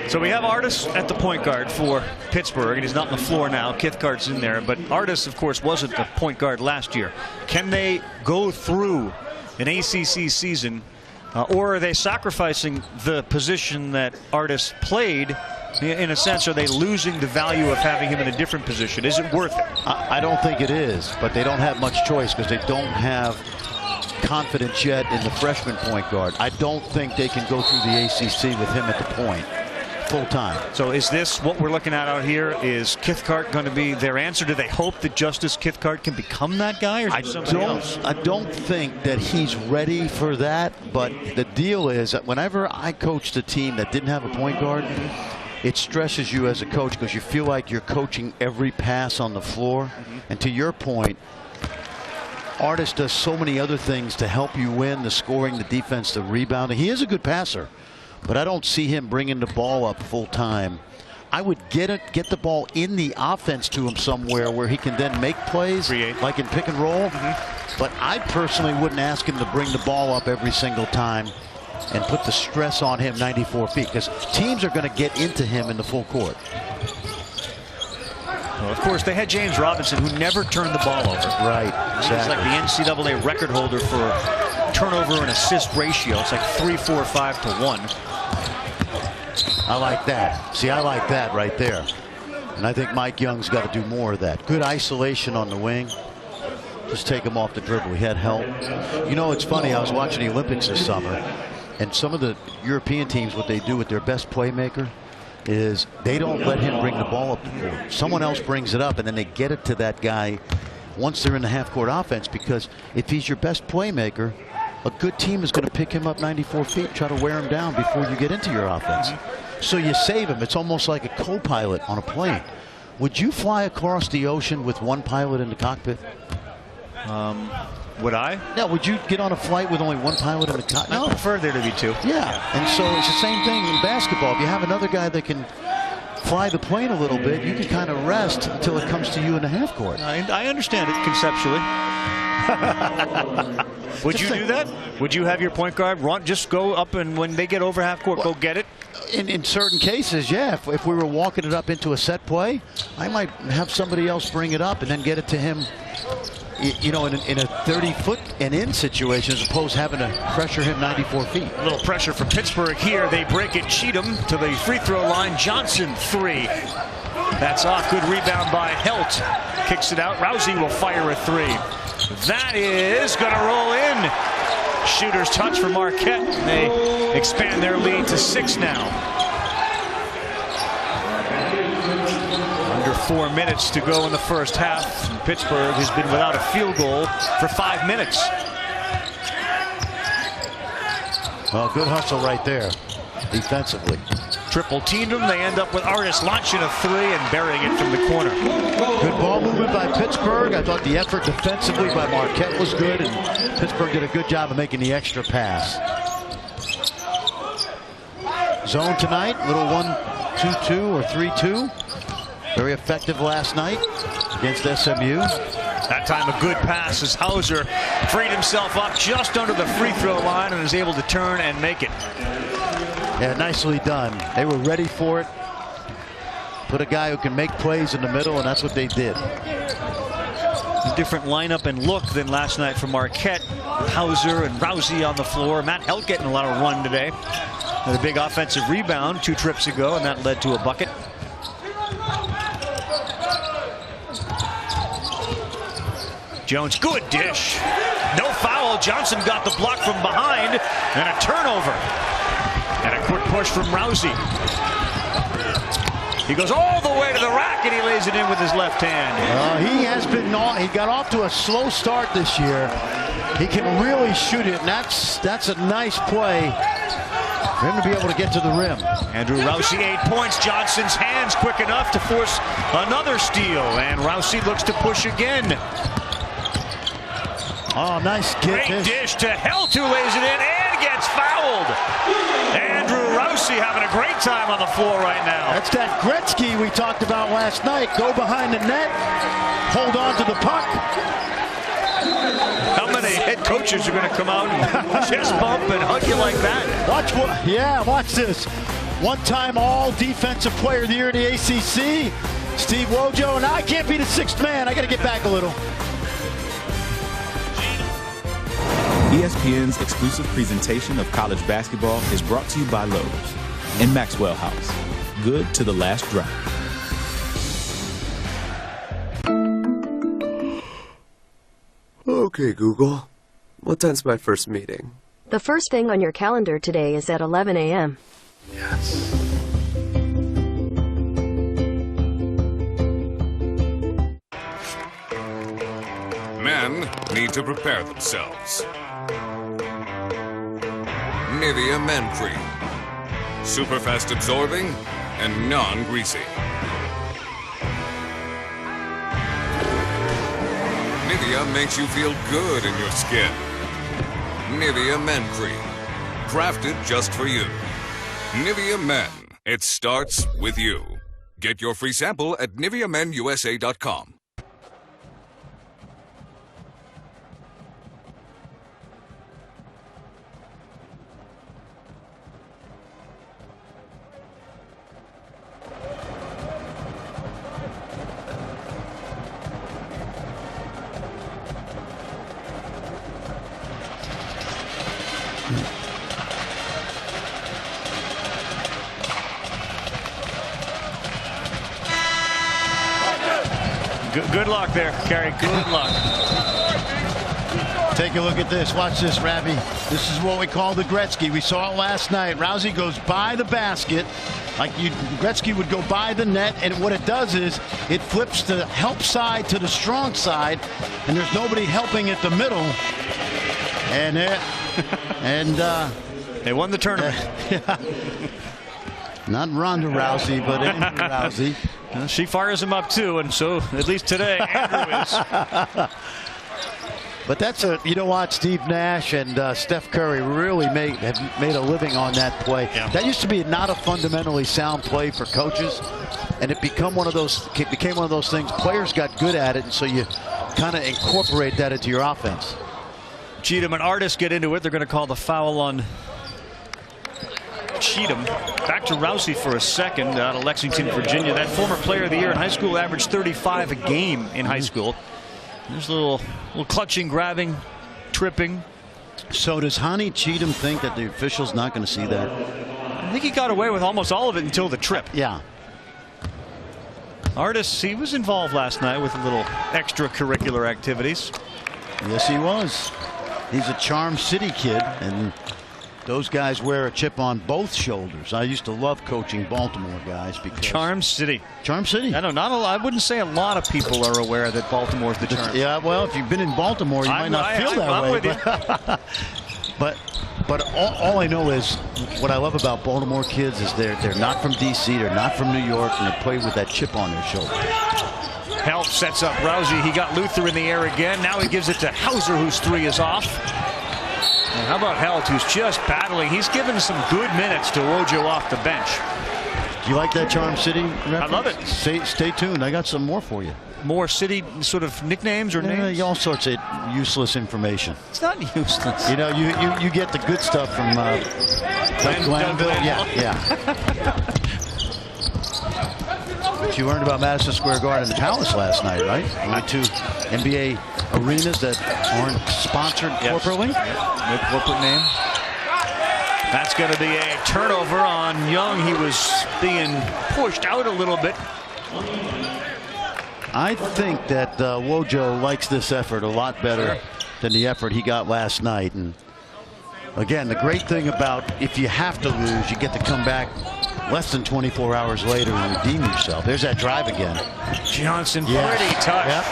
So we have Artis at the point guard for Pittsburgh, and he's not on the floor now. Kithcart's in there, but Artis, of course, wasn't the point guard last year. Can they go through an ACC season, or are they sacrificing the position that Artis played? In a sense, are they losing the value of having him in a different position? Is it worth it? I don't think it is, but they don't have much choice because they don't have confidence yet in the freshman point guard. I don't think they can go through the ACC with him at the point. full time. So is this what we're looking at out here? Is Cathcart going to be their answer? Do they hope that Justice Cathcart can become that guy, or I don't think that he's ready for that, but the deal is that whenever I coached a team that didn't have a point guard, it stresses you as a coach because you feel like you're coaching every pass on the floor. And to your point, Artis does so many other things to help you win: the scoring, the defense, the rebounding. He is a good passer, but I don't see him bringing the ball up full time. I would get the ball in the offense to him somewhere where he can then make plays, like in pick and roll. But I personally wouldn't ask him to bring the ball up every single time and put the stress on him 94 feet, because teams are going to get into him in the full court. Well, of course, they had James Robinson, who never turned the ball over. Right. Exactly. He's like the NCAA record holder for turnover and assist ratio. It's like 3-4-5 to 1. I like that. See, I like that right there. And I think Mike Young's got to do more of that. Good isolation on the wing. Just take him off the dribble. He had help. You know, it's funny. I was watching the Olympics this summer, and some of the European teams, what they do with their best playmaker is they don't let him bring the ball up the court. Someone else brings it up, and then they get it to that guy once they're in the half-court offense, because if he's your best playmaker, a good team is going to pick him up 94 feet, try to wear him down before you get into your offense. So you save him. It's almost like a co-pilot on a plane. Would you fly across the ocean with one pilot in the cockpit? Would I? Yeah, would you get on a flight with only one pilot in the cockpit? No. I prefer there to be two. Yeah, and so it's the same thing in basketball. If you have another guy that can fly the plane a little bit, you can kind of rest until it comes to you in the half court. I understand it conceptually. Would you do that? Would you have your point guard just go up, and when they get over half court, go get it? In certain cases, yeah. If we were walking it up into a set play, I might have somebody else bring it up and then get it to him, you know, in a 30-foot and in situation, as opposed to having to pressure him 94 feet. A little pressure from Pittsburgh here. They break it. Cheatham to the free throw line. Johnson, 3. That's off. Good rebound by Helt. Kicks it out. Rousey will fire a 3. That is going to roll in. Shooter's touch for Marquette. They expand their lead to 6 now. Under 4 minutes to go in the first half. Pittsburgh has been without a field goal for 5 minutes. Well, good hustle right there, defensively. Triple teamed them. They end up with Artis launching a 3 and burying it from the corner. Good ball movement by Pittsburgh. I thought the effort defensively by Marquette was good, and Pittsburgh did a good job of making the extra pass. Zone tonight, little 1-2-2 or 3-2. Very effective last night against SMU. That time a good pass as Hauser freed himself up just under the free throw line and is able to turn and make it. Yeah, nicely done. They were ready for it. Put a guy who can make plays in the middle, and that's what they did. A different lineup and look than last night for Marquette. Hauser and Rousey on the floor. Matt Helt getting a lot of run today. With a big offensive rebound 2 trips ago, and that led to a bucket. Jones, good dish. No foul. Johnson got the block from behind, and a turnover. And a quick push from Rousey. He goes all the way to the rack, and he lays it in with his left hand. He has been. He got off to a slow start this year. He can really shoot it, and that's a nice play for him to be able to get to the rim. Andrew Rousey, 8 points. Johnson's hands quick enough to force another steal, and Rousey looks to push again. Oh, nice Great dish to Helt, who lays it in and gets fouled. Andrew Rousey having a great time on the floor right now. That's that Gretzky we talked about last night. Go behind the net, hold on to the puck. How many head coaches are going to come out and chest bump and hug you like that? Watch this. One-time all-defensive player of the year in the ACC, Steve Wojo, and I can't be the 6th man. I got to get back a little. ESPN's exclusive presentation of college basketball is brought to you by Lowe's and Maxwell House. Good to the last drop. Okay, Google. What time's my first meeting? The first thing on your calendar today is at 11 a.m. Yes. need to prepare themselves. Nivea Men Cream. Super fast absorbing and non-greasy. Nivea makes you feel good in your skin. Nivea Men Cream. Crafted just for you. Nivea Men. It starts with you. Get your free sample at NiveaMenUSA.com. Good luck there, Kerry. Good luck. Take a look at this. Watch this, Ravi. This is what we call the Gretzky. We saw it last night. Rousey goes by the basket, like Gretzky would go by the net, and what it does is it flips the help side to the strong side, and there's nobody helping at the middle. And they won the tournament. Not Ronda Rousey, but Andrew Rousey. She fires him up too, and so at least today Andrew is. But that's you know what, Steve Nash and Steph Curry really have made a living on that play. Yeah. That used to be not a fundamentally sound play for coaches, and it became one of those things. Players got good at it, and so you kind of incorporate that into your offense. Cheatham and Artis get into it. They're going to call the foul on Cheatham. Back to Rousey for a second out of Lexington, Virginia. That former player of the year in high school averaged 35 a game in high school. There's a little clutching, grabbing, tripping. So does Hani Cheatham think that the official's not going to see that? I think he got away with almost all of it until the trip. Yeah. Artis, he was involved last night with a little extracurricular activities. Yes, he was. He's a Charm City kid, and those guys wear a chip on both shoulders. I used to love coaching Baltimore guys because Charm City. Charm City. I don't. I wouldn't say a lot of people are aware that Baltimore's the charm. Yeah, well, if you've been in Baltimore, you might not feel that way. With you. But all I know is what I love about Baltimore kids is they're not from D.C., they're not from New York, and they play with that chip on their shoulder. Help sets up Rousey. He got Luther in the air again. Now he gives it to Hauser, whose three is off. And how about Helt, who's just battling? He's given some good minutes to Wojo off the bench. Do you like that Charm City reference? I love it. Stay tuned. I got some more for you. More city sort of nicknames or names? All sorts of useless information. It's not useless. You know, you get the good stuff from Glenville. Yeah. But you learned about Madison Square Garden and Palace last night, right? Only two NBA arenas that aren't sponsored corporately. No corporate name. That's going to be a turnover on Young. He was being pushed out a little bit. I think that Wojo likes this effort a lot better than the effort he got last night. And again, the great thing about if you have to lose, you get to come back less than 24 hours later and redeem yourself. There's that drive again. Johnson, pretty tough. Yep.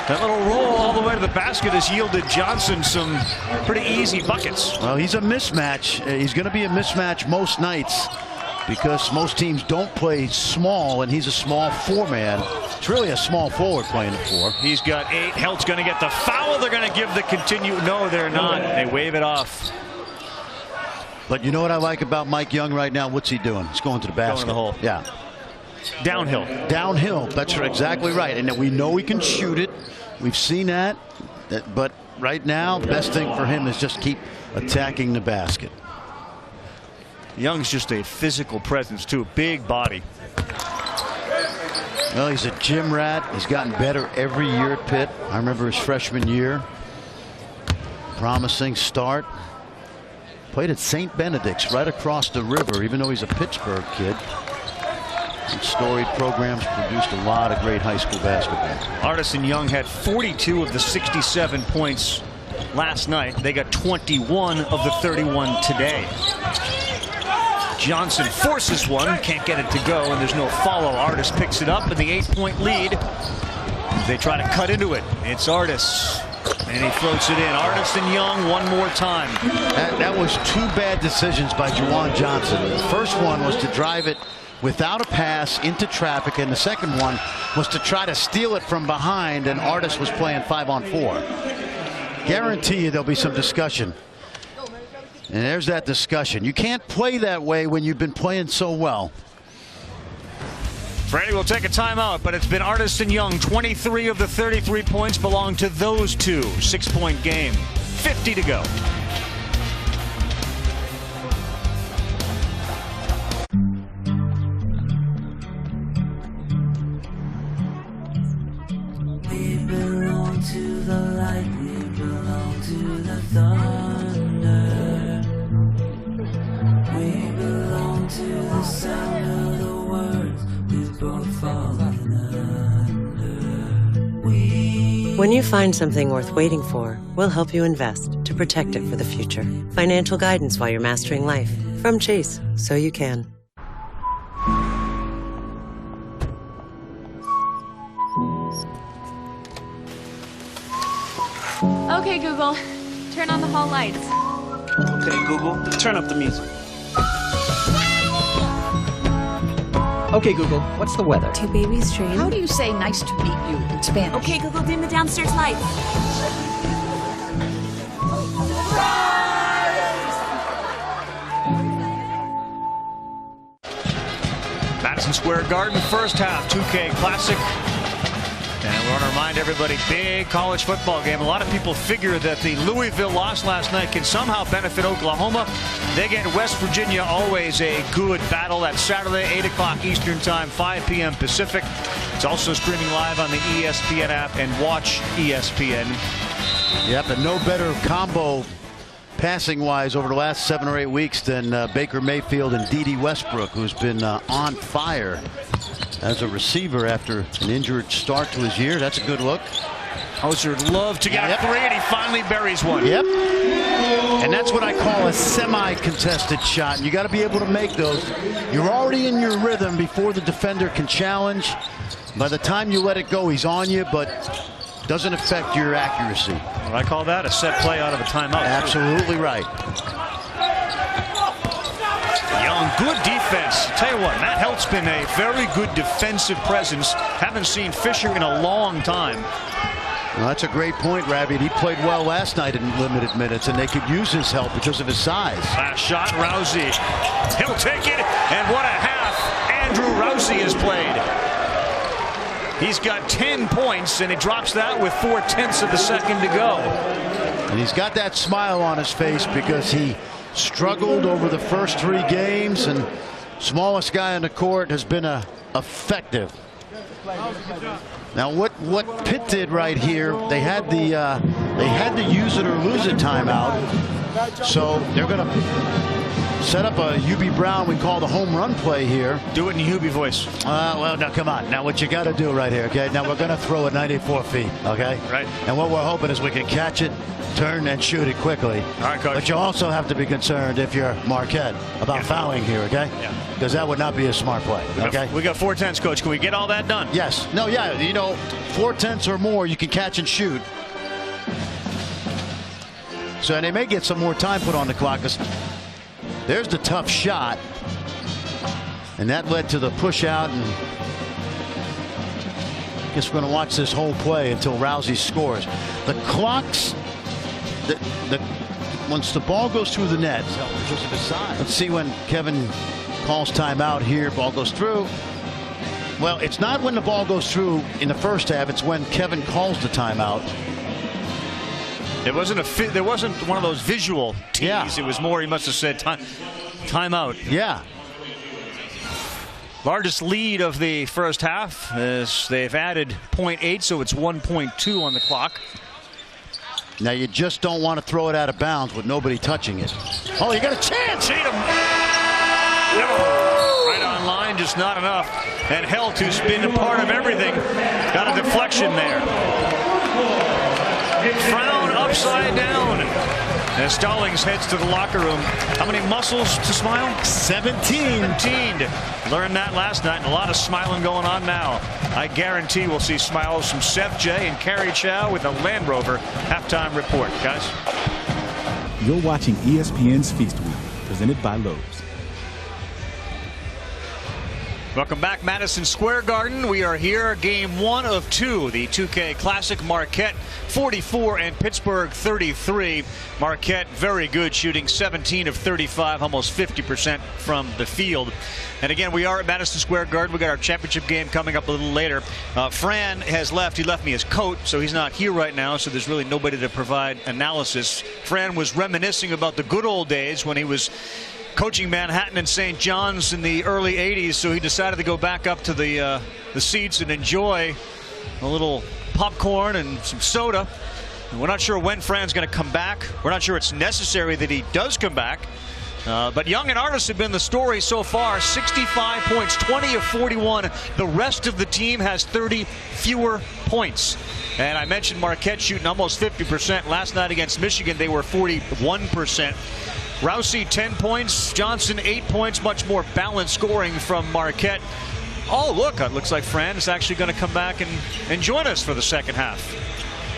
That little roll all the way to the basket has yielded Johnson some pretty easy buckets. Well, he's a mismatch. He's going to be a mismatch most nights because most teams don't play small, and he's a small four-man. It's really a small forward playing the four. He's got 8. Helt's going to get the foul. They're going to give the continue. No, they're not. They wave it off. But you know what I like about Mike Young right now? What's he doing? He's going to the basket. Going in the hole. Yeah. Downhill. Downhill. That's exactly right. And we know he can shoot it. We've seen that. But right now, the best thing for him is just keep attacking the basket. Young's just a physical presence, too. A big body. Well, he's a gym rat. He's gotten better every year at Pitt. I remember his freshman year. Promising start. Played at St. Benedict's right across the river, even though he's a Pittsburgh kid. And storied programs, produced a lot of great high school basketball. Artis and Young had 42 of the 67 points last night. They got 21 of the 31 today. Johnson forces one, can't get it to go, and there's no follow. Artis picks it up in the 8-point lead. They try to cut into it. It's Artis. And he floats it in. Artiston Young one more time. That was 2 bad decisions by Juwan Johnson. The first one was to drive it without a pass into traffic, and the second one was to try to steal it from behind, and Artis was playing 5-on-4. Guarantee you there'll be some discussion. And there's that discussion. You can't play that way when you've been playing so well. Freddie will take a timeout, but it's been Artiston Young. 23 of the 33 points belong to those two. 6-point game. 50 to go. We belong to the light. We belong to the thunder. We belong to the sound of the words. When you find something worth waiting for, we'll help you invest to protect it for the future. Financial guidance while you're mastering life. From Chase, so you can. Okay, Google. Turn on the hall lights. Okay, Google. Turn up the music. Okay, Google, what's the weather? Two babies dream. How do you say nice to meet you in Spanish? Okay, Google, dim the downstairs lights. Madison Square Garden, first half, 2K Classic. And we want to remind everybody, big college football game. A lot of people figure that the Louisville loss last night can somehow benefit Oklahoma. They get West Virginia, always a good battle. That's Saturday, 8 o'clock Eastern Time, 5 p.m. Pacific. It's also streaming live on the ESPN app and Watch ESPN. Yep, and no better combo passing-wise over the last 7 or 8 weeks than Baker Mayfield and D.D. Westbrook, who's been on fire as a receiver after an injured start to his year. That's a good look. Hauser loved to get a 3, and he finally buries one. Yep. And that's what I call a semi-contested shot. You got to be able to make those. You're already in your rhythm before the defender can challenge. By the time you let it go, he's on you, but doesn't affect your accuracy. I call that a set play out of a timeout. Absolutely right. Young, good defense. Tell you what, Matt Helt's been a very good defensive presence. Haven't seen Fisher in a long time. Well, that's a great point, Rabbit. He played well last night in limited minutes, and they could use his help because of his size. Last shot, Rousey. He'll take it, and what a half Andrew Rousey has played. He's got 10 points, and he drops that with 4/10 of a second to go. And he's got that smile on his face because he struggled over the first 3 games, and smallest guy on the court has been effective. Now what Pitt did right here, they had the use it or lose it timeout, so they're going to set up a Hubie Brown, we call the home run play here. Do it in Hubie voice. Well, now come on. Now what you got to do right here, okay? Now we're going to throw it 94 feet, okay? Right. And what we're hoping is we can catch it, turn, and shoot it quickly. All right, Coach. But you also have to be concerned if you're Marquette about fouling here, okay? Yeah. Because that would not be a smart play, okay? We got 4/10, Coach. Can we get all that done? Yes. No, yeah. You know, 4/10 or more, you can catch and shoot. So and they may get some more time put on the clock. There's the tough shot, and that led to the push out, and I guess we're going to watch this whole play until Rousey scores. The clocks, once the ball goes through the net, let's see when Kevin calls timeout here. Ball goes through. Well, it's not when the ball goes through in the first half. It's when Kevin calls the timeout. There wasn't one of those visual tees. Yeah. It was more, he must have said timeout. Yeah. Largest lead of the first half as they've added 0.8, so it's 1.2 on the clock. Now you just don't want to throw it out of bounds with nobody touching it. Oh, you got a chance. Tatum. No. Right on line, just not enough. And Helt, who's been a part of everything, got a deflection there. Frown upside down. As Stallings heads to the locker room. How many muscles to smile? 17. 17. Learned that last night, and a lot of smiling going on now. I guarantee we'll see smiles from Seth J. and Carrie Chow with the Land Rover halftime report. Guys. You're watching ESPN's Feast Week, presented by Lowe's. Welcome back, Madison Square Garden. We are here, game 1 of 2, the 2K Classic. Marquette 44 and Pittsburgh 33. Marquette very good, shooting 17 of 35, almost 50% from the field. And again, we are at Madison Square Garden. We got our championship game coming up a little later. Fran has left. He left me his coat, so he's not here right now, so there's really nobody to provide analysis. Fran was reminiscing about the good old days when he was coaching Manhattan and St. John's in the early 80s, so he decided to go back up to the seats and enjoy a little popcorn and some soda. And we're not sure when Fran's going to come back. We're not sure it's necessary that he does come back. But Young and Artis have been the story so far. 65 points, 20 of 41. The rest of the team has 30 fewer points. And I mentioned Marquette shooting almost 50%. Last night against Michigan, they were 41%. Rousey 10 points, Johnson 8 points, much more balanced scoring from Marquette. Oh, look, it looks like Fran is actually going to come back and join us for the second half.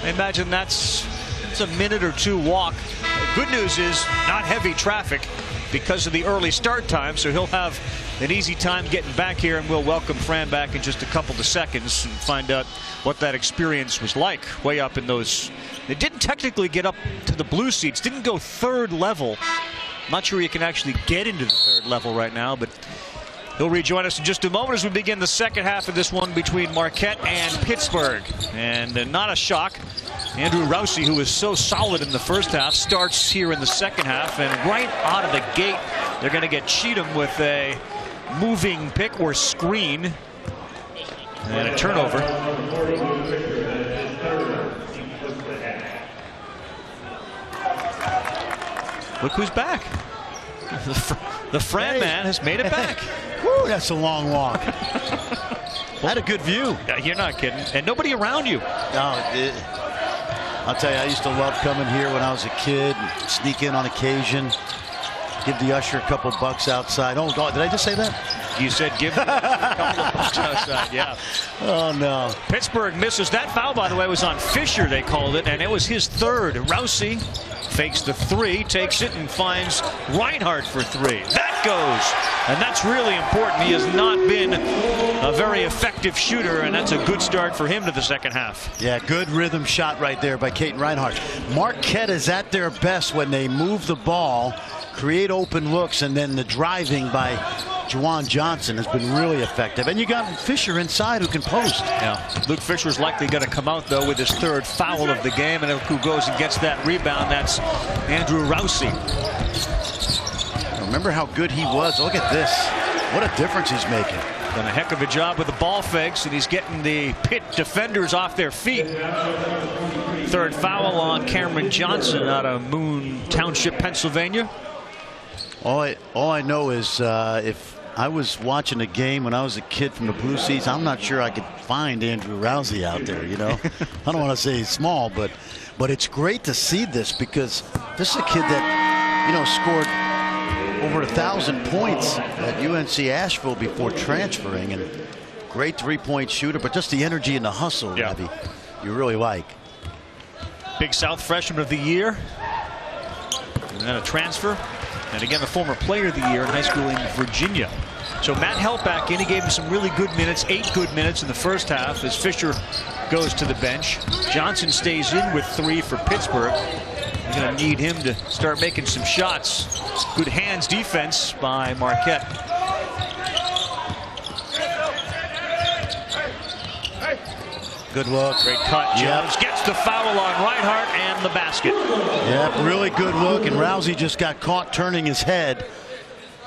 I imagine it's a minute or two walk. The good news is not heavy traffic because of the early start time, so he'll have an easy time getting back here, and we'll welcome Fran back in just a couple of seconds and find out what that experience was like way up in those. They didn't technically get up to the blue seats, didn't go third level. Not sure you can actually get into the third level right now, but he'll rejoin us in just a moment as we begin the second half of this one between Marquette and Pittsburgh. And not a shock, Andrew Rousey, who was so solid in the first half, starts here in the second half, and right out of the gate they're going to get Cheatham with a moving pick or screen and a turnover. Look who's back. The Fran man has made it back. Woo, that's a long walk. Had a good view. You're not kidding. And nobody around you. No, I'll tell you, I used to love coming here when I was a kid, and sneak in on occasion, give the usher a couple bucks outside. Oh, God, did I just say that? You said give a couple of bucks outside, yeah. Oh, no. Pittsburgh misses. That foul, by the way, was on Fisher, they called it, and it was his third. Rousey fakes the three, takes it, and finds Reinhardt for three. That goes, and that's really important. He has not been a very effective shooter, and that's a good start for him to the second half. Yeah, good rhythm shot right there by Caden Reinhardt. Marquette is at their best when they move the ball, create open looks, and then the driving by Juwan Johnson has been really effective. And you got Fisher inside who can post. Yeah, Luke Fisher's likely going to come out, though, with his third foul of the game. And who goes and gets that rebound? That's Andrew Rousey. Remember how good he was. Look at this. What a difference he's making. Done a heck of a job with the ball fakes, and he's getting the Pitt defenders off their feet. Third foul on Cameron Johnson out of Moon Township, Pennsylvania. All I know is if I was watching a game when I was a kid from the Blue Seats, I'm not sure I could find Andrew Rousey out there, you know. I don't want to say he's small, but it's great to see this, because this is a kid that, you know, scored over 1,000 points at UNC Asheville before transferring, and great three-point shooter, but just the energy and the hustle, Ravi, you really like. Big South freshman of the year, and then a transfer. And again, the former player of the year in high school in Virginia. So Matt Help back in. He gave him some really good minutes, 8 good minutes in the first half as Fisher goes to the bench. Johnson stays in with 3 for Pittsburgh. You're going to need him to start making some shots. Good hands defense by Marquette. Good look. Great cut. Jones gets the foul on Reinhardt and the basket. Yeah, really good look, and Rousey just got caught turning his head.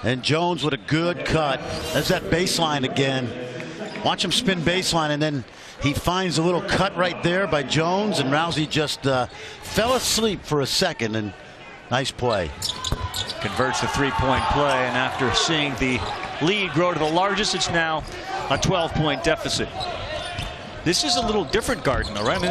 And Jones with a good cut. There's that baseline again. Watch him spin baseline, and then he finds a little cut right there by Jones, and Rousey just fell asleep for a second, and nice play. Converts the three-point play, and after seeing the lead grow to the largest, it's now a 12-point deficit. This is a little different garden, all right? I mean,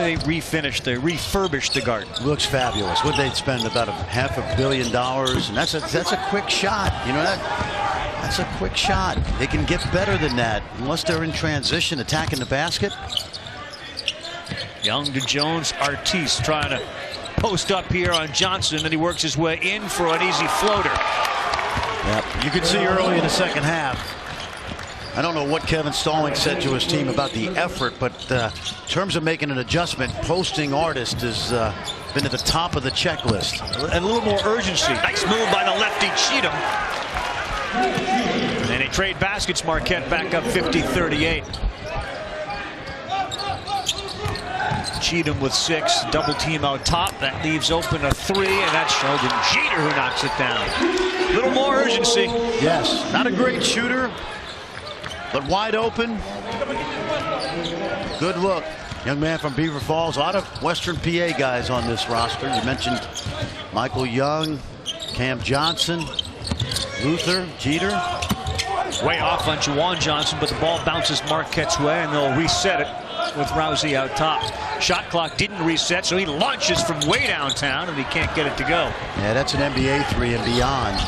they refurbished the garden. Looks fabulous. Would they spend about $500 million? And that's a quick shot. You know that's a quick shot. They can get better than that unless they're in transition, attacking the basket. Young to Jones, Artis trying to post up here on Johnson, and he works his way in for an easy floater. Yep. You could see early in the second half. I don't know what Kevin Stallings said to his team about the effort, but in terms of making an adjustment, posting Artist has been at the top of the checklist. And a little more urgency. Nice move by the lefty Cheatham. And they trade baskets. Marquette back up 50-38. Cheatham with 6, double team out top. That leaves open a 3, and that's Sheldon Jeter who knocks it down. A little more urgency. Yes, not a great shooter, but wide open. Good look. Young man from Beaver Falls. A lot of Western PA guys on this roster. You mentioned Michael Young, Cam Johnson, Luther, Jeter. Way off on Juwan Johnson, but the ball bounces Marquette's way, and they'll reset it with Rousey out top. Shot clock didn't reset, so he launches from way downtown, and he can't get it to go. Yeah, that's an NBA 3 and beyond.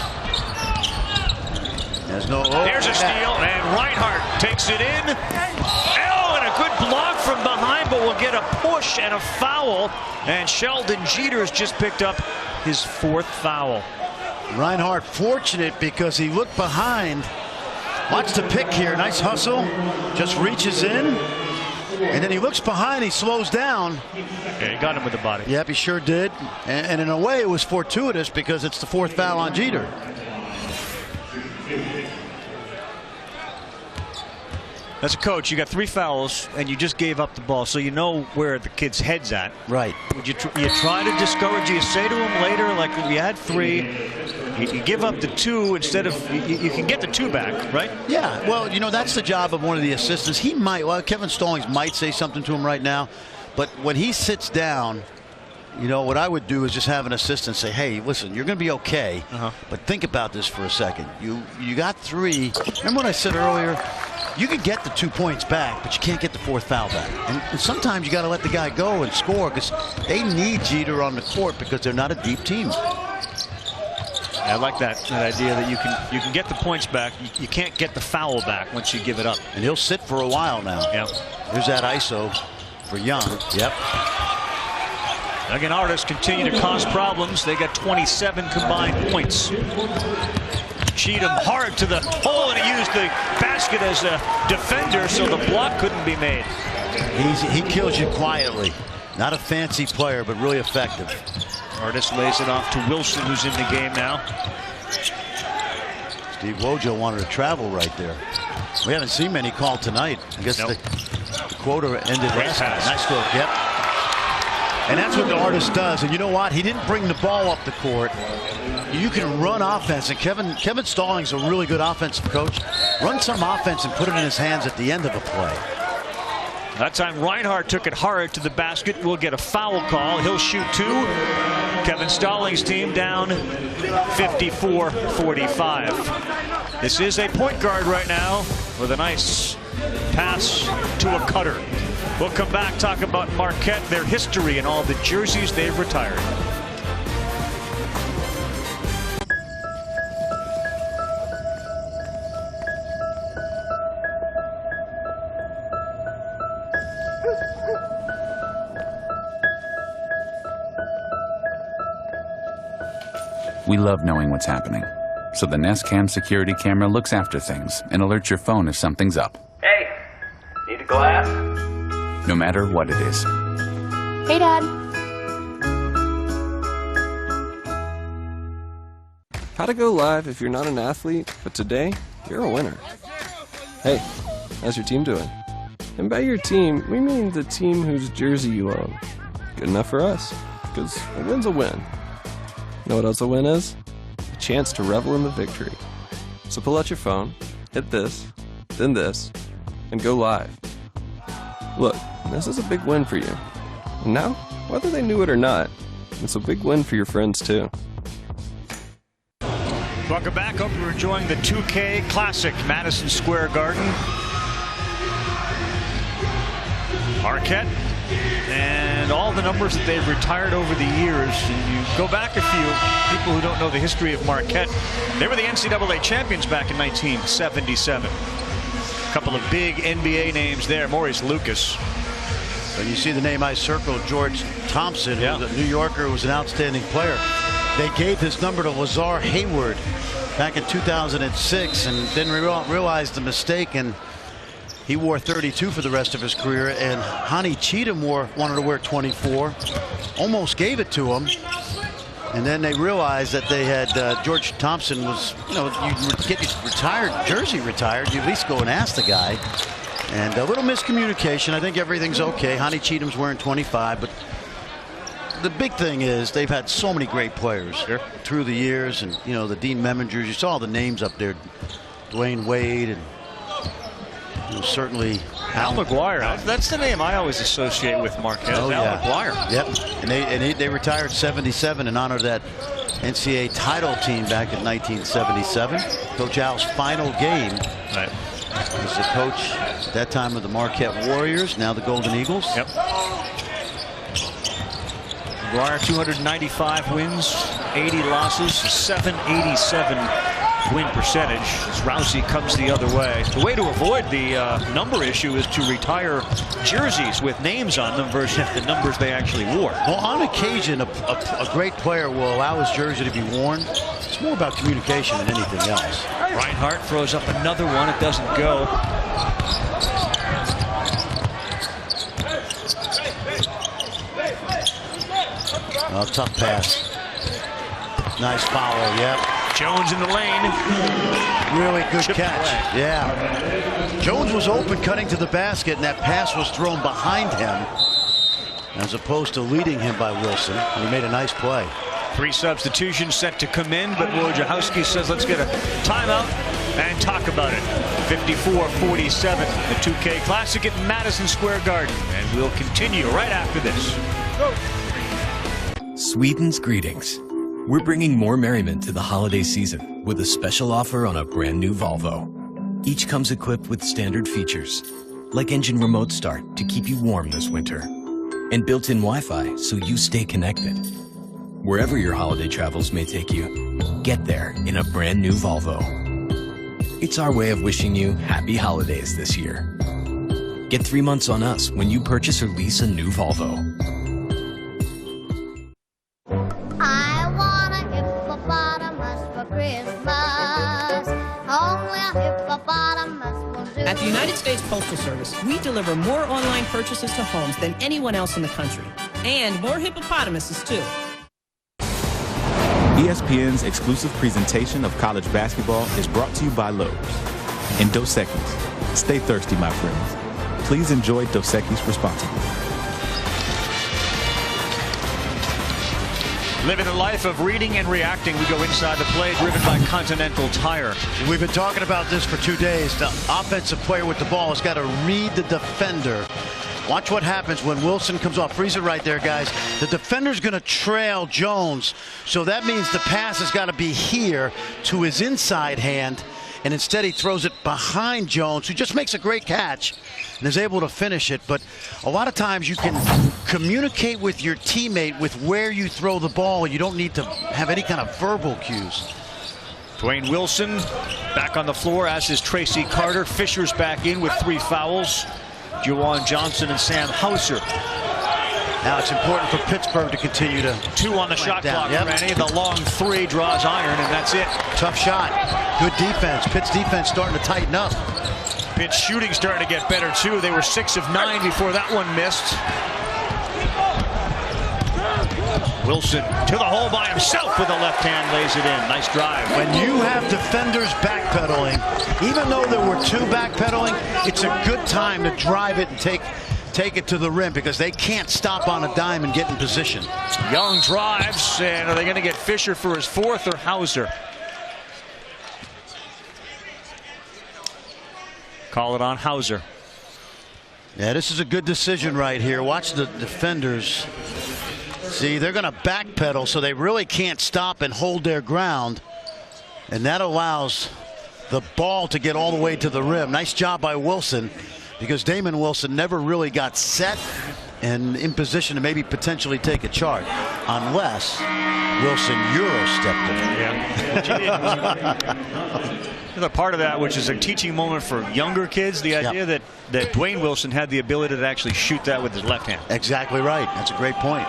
There's a steal, and Reinhardt takes it in. Oh, and a good block from behind, but we'll get a push and a foul. And Sheldon Jeter's just picked up his 4th foul. Reinhardt fortunate because he looked behind. Watch the pick here. Nice hustle. Just reaches in. And then he looks behind. He slows down. Yeah, he got him with the body. Yep, he sure did. And in a way, it was fortuitous because it's the 4th foul on Jeter. As a coach, you got 3 fouls, and you just gave up the ball, so you know where the kid's head's at. Right. Would you try to discourage? You say to him later, like, you had 3, you give up the 2 instead of you can get the 2 back, right? Yeah. Well, you know, that's the job of one of the assistants. He might. Well, Kevin Stallings might say something to him right now, but when he sits down, you know, what I would do is just have an assistant say, hey, listen, you're going to be okay, but think about this for a second. You got 3. Remember what I said earlier? You can get the 2 points back, but you can't get the 4th foul back. And sometimes you got to let the guy go and score because they need Jeter on the court because they're not a deep team. I like that idea that you can get the points back. You can't get the foul back once you give it up. And he'll sit for a while now. Yep. There's that ISO for Young. Yep. Again, Artists continue to cause problems. They got 27 combined points. Cheatham hard to the hole, and he used the basket as a defender, so the block couldn't be made. He kills you quietly. Not a fancy player, but really effective. Artist lays it off to Wilson, who's in the game now. Steve Wojo wanted to travel right there. We haven't seen many called tonight. I guess the quota ended last night. Nice look, yep. And that's what the Artist does. And you know what? He didn't bring the ball up the court. You can run offense, and Kevin Stallings is a really good offensive coach. Run some offense and put it in his hands at the end of a play. That time Reinhardt took it hard to the basket. We'll get a foul call. He'll shoot 2. Kevin Stallings' team down 54-45. This is a point guard right now with a nice pass to a cutter. We'll come back, talk about Marquette, their history, and all the jerseys they've retired. We love knowing what's happening. So the Nest Cam security camera looks after things and alerts your phone if something's up. Hey, need a glass? No matter what it is. Hey, Dad. How to go live if you're not an athlete, but today, you're a winner. Hey, how's your team doing? And by your team, we mean the team whose jersey you own. Good enough for us, because a win's a win. Know what else a win is? A chance to revel in the victory. So pull out your phone, hit this, then this, and go live. Look, this is a big win for you. And now, whether they knew it or not, it's a big win for your friends too. Welcome back. Hope you're enjoying the 2K Classic, Madison Square Garden. Marquette, and all the numbers that they've retired over the years. And you go back a few, people who don't know the history of Marquette, they were the NCAA champions back in 1977. A couple of big NBA names there. Maurice Lucas. And you see the name I circled, George Thompson, who was a New Yorker, who was an outstanding player. They gave his number to Lazar Hayward back in 2006 and didn't realize the mistake, and he wore 32 for the rest of his career. And Honey Cheatham wanted to wear 24, almost gave it to him, and then they realized that they had George Thompson was, you get your retired jersey retired, you at least go and ask the guy. And a little miscommunication. I think everything's okay. Honey Cheatham's wearing 25, but the big thing is they've had so many great players through the years, and the Dean Memingers. You saw the names up there, Dwayne Wade, and certainly Al McGuire. That's the name I always associate with Marquette. Al McGuire. Yep, and they retired '77 in honor of that NCAA title team back in 1977. Coach Al's final game. Right. Was the coach at that time of the Marquette Warriors, now the Golden Eagles. Yep. McGuire, 295 wins, 80 losses, 787 win percentage. As Rousey comes the other way. The way to avoid the number issue is to retire jerseys with names on them versus the numbers they actually wore. Well, on occasion, a great player will allow his jersey to be worn. It's more about communication than anything else. Reinhardt throws up another one. It doesn't go. Oh, tough pass. Nice follow, yep. Jones in the lane. Really good catch. Yeah. Jones was open cutting to the basket, and that pass was thrown behind him as opposed to leading him by Wilson. And he made a nice play. 3 substitutions set to come in, but Wojciechowski says let's get a timeout and talk about it. 54-47, the 2K Classic at Madison Square Garden. And we'll continue right after this. Go. Sweden's greetings. We're bringing more merriment to the holiday season with a special offer on a brand new Volvo. Each comes equipped with standard features, like engine remote start to keep you warm this winter, and built-in Wi-Fi so you stay connected. Wherever your holiday travels may take you, get there in a brand new Volvo. It's our way of wishing you happy holidays this year. Get 3 months on us when you purchase or lease a new Volvo. I want a hippopotamus for Christmas. Only a hippopotamus will do. At the United States Postal Service, we deliver more online purchases to homes than anyone else in the country. And more hippopotamuses, too. ESPN's exclusive presentation of college basketball is brought to you by Lowe's. In Dos Equis, stay thirsty, my friends. Please enjoy Dos Equis responsibly. Living a life of reading and reacting, we go inside the play, driven by Continental Tire. We've been talking about this for 2 days. The offensive player with the ball has got to read the defender. Watch what happens when Wilson comes off. Freeze it right there, guys. The defender's going to trail Jones, so that means the pass has got to be here to his inside hand, and instead he throws it behind Jones, who just makes a great catch and is able to finish it. But a lot of times you can communicate with your teammate with where you throw the ball, and you don't need to have any kind of verbal cues. Dwayne Wilson back on the floor, as is Tracy Carter. Fisher's back in with 3 fouls. Juwan Johnson and Sam Hauser. Now it's important for Pittsburgh to continue to 2 on the shot down. clock. Randy, the long 3 draws iron, and that's it. Tough shot. Good defense. Pitt's defense starting to tighten up. Pitt's shooting starting to get better too. They were 6 of 9 before that one missed. Wilson to the hole by himself with the left hand, lays it in. Nice drive. When you have defenders backpedaling, even though there were 2 backpedaling, it's a good time to drive it and take it to the rim, because they can't stop on a dime and get in position. Young drives, and are they going to get Fisher for his 4th or Hauser? Call it on Hauser. Yeah, this is a good decision right here. Watch the defenders. See, they're going to backpedal, so they really can't stop and hold their ground. And that allows the ball to get all the way to the rim. Nice job by Wilson. because Damon Wilson never really got set and in position to maybe potentially take a charge, unless Wilson Euro-stepped him. Yeah. Another part of that, which is a teaching moment for younger kids, the idea that Dwayne Wilson had the ability to actually shoot that with his left hand. Exactly right. That's a great point.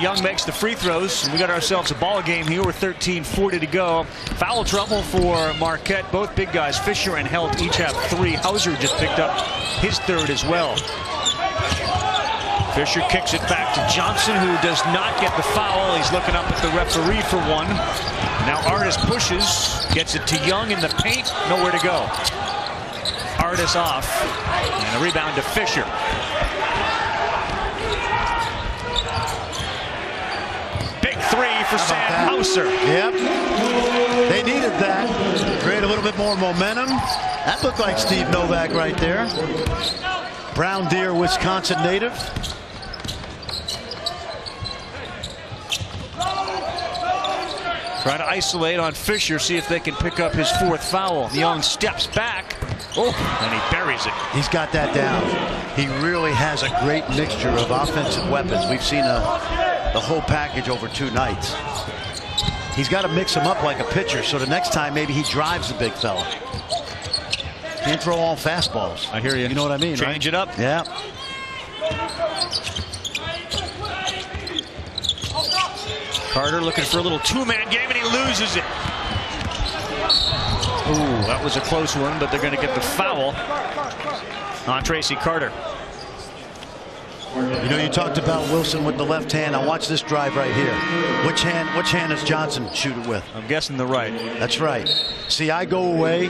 Young makes the free throws, and we got ourselves a ball game here with 13:40 to go. Foul trouble for Marquette. Both big guys, Fisher and Helt, each have 3. Hauser just picked up his 3rd as well. Fisher kicks it back to Johnson, who does not get the foul. He's looking up at the referee for one. Now Artis pushes, gets it to Young in the paint, nowhere to go. Artis off, and a rebound to Fisher. Big 3 for Sam Hauser. Yep. They needed that. Create a little bit more momentum. That looked like Steve Novak right there. Brown Deer, Wisconsin native. Trying to isolate on Fisher, see if they can pick up his 4th foul. Young steps back. Oh, and he buries it. He's got that down. He really has a great mixture of offensive weapons. We've seen the whole package over 2 nights. He's got to mix them up like a pitcher, so the next time maybe he drives the big fella. Can't throw all fastballs. I hear you. You know what I mean, Change it up. Yeah. Carter looking for a little 2-man game, and he loses it. Ooh, that was a close one, but they're going to get the foul on Tracy Carter. You know, you talked about Wilson with the left hand. Now watch this drive right here. Which hand does Johnson shoot it with? I'm guessing the right. That's right. See, I go away,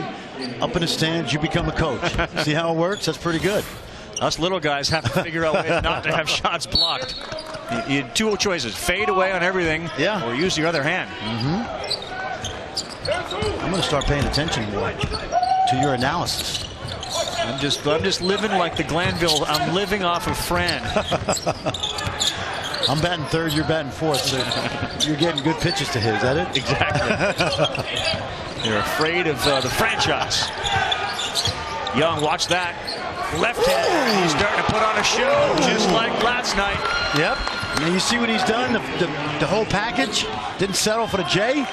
up in the stands, you become a coach. See how it works? That's pretty good. Us little guys have to figure out ways not to have shots blocked. You had 2 choices: fade away on everything, or use your other hand. I'm going to start paying attention more to your analysis. I'm just living like the Glanville. I'm living off of Fran. I'm batting 3rd, you're batting 4th, so you're getting good pitches to his. Is that it? Exactly. You're afraid of the franchise. Young, watch that. Left hand, he's starting to put on a show, just like last night. Yep. And you see what he's done, the whole package. Didn't settle for the J.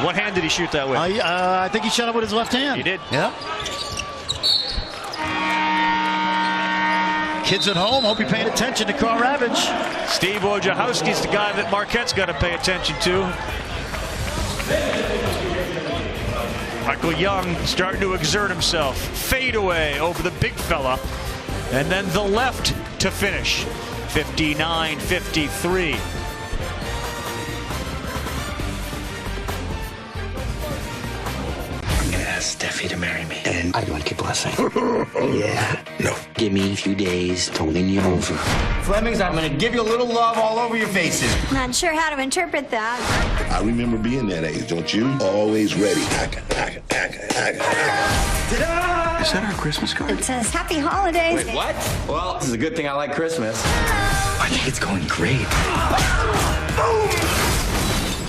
What hand did he shoot that with? I think he shot it with his left hand. He did. Yep. Kids at home, hope you're paying attention to Carl Ravage. Steve Wojciechowski's the guy that Marquette's got to pay attention to. Michael Young starting to exert himself. Fade away over the big fella. And then the left to finish. 59-53. I'm gonna ask Steffi to marry me. And I'd like your blessing. Yeah. No. Give me a few days to win you over. Flemings, I'm gonna give you a little love all over your faces. Not sure how to interpret that. I remember being that age, don't you? Always ready. Ta-da! Is that our Christmas card? It says Happy Holidays. Wait, what? Well, this is a good thing I like Christmas. I think it's going great.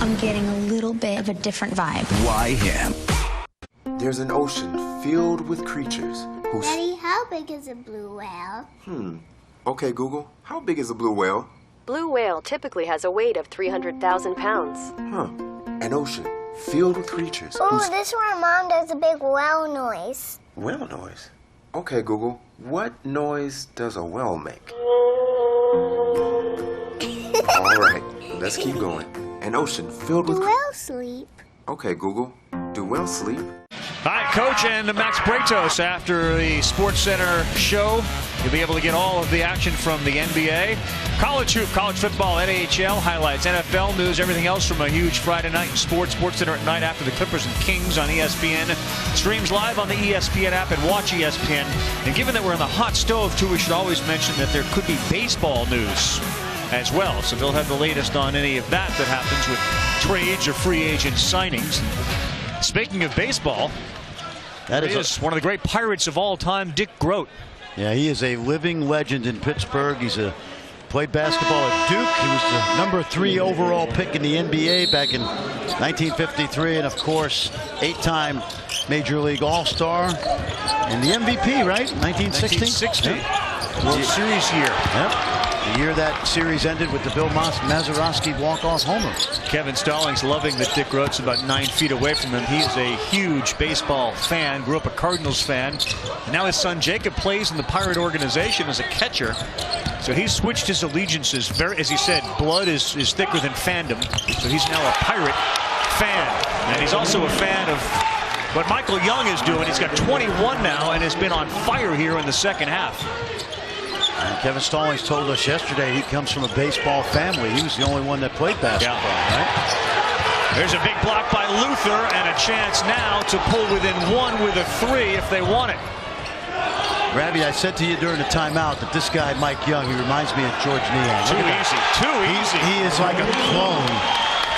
I'm getting a little bit of a different vibe. Why him? There's an ocean filled with creatures whose... Daddy, how big is a blue whale? Okay, Google, how big is a blue whale? Blue whale typically has a weight of 300,000 pounds. An ocean filled with creatures Oh, this is where Mom does a big whale noise. Whale noise? Okay, Google, what noise does a whale make? All right, let's keep going. An ocean filled with... Do whales sleep? Okay, Google, do whales sleep? All right, Coach and Max Bretos after the Sports Center show. You'll be able to get all of the action from the NBA, college hoop, college football, NHL, highlights, NFL news, everything else from a huge Friday night in sports. Sports Center at night after the Clippers and Kings on ESPN. Streams live on the ESPN app and watch ESPN. And given that we're in the hot stove, too, we should always mention that there could be baseball news as well. So they'll have the latest on any of that happens with trades or free agent signings. Speaking of baseball, that is one of the great Pirates of all time, Dick Groat. Yeah, he is a living legend in Pittsburgh. He's played basketball at Duke. He was the #3 overall pick in the NBA back in 1953, and of course, 8-time Major League All-Star and the MVP, right? 1960? 1960. Yep. World Series year. Yep. The year that series ended with the Bill Mazeroski walk-off homer. Kevin Stallings loving that Dick Roach's about 9 feet away from him. He is a huge baseball fan, grew up a Cardinals fan. And now his son Jacob plays in the Pirate organization as a catcher. So he's switched his allegiances. Very, as he said, blood is thicker than fandom. So he's now a Pirate fan. And he's also a fan of what Michael Young is doing. He's got 21 now and has been on fire here in the second half. And Kevin Stallings told us yesterday he comes from a baseball family. He was the only one that played basketball, right? There's a big block by Luther and a chance now to pull within 1 with a 3 if they want it. Rabbi, I said to you during the timeout that this guy, Mike Young, he reminds me of George Niang. Too easy. Too easy. He is like a clone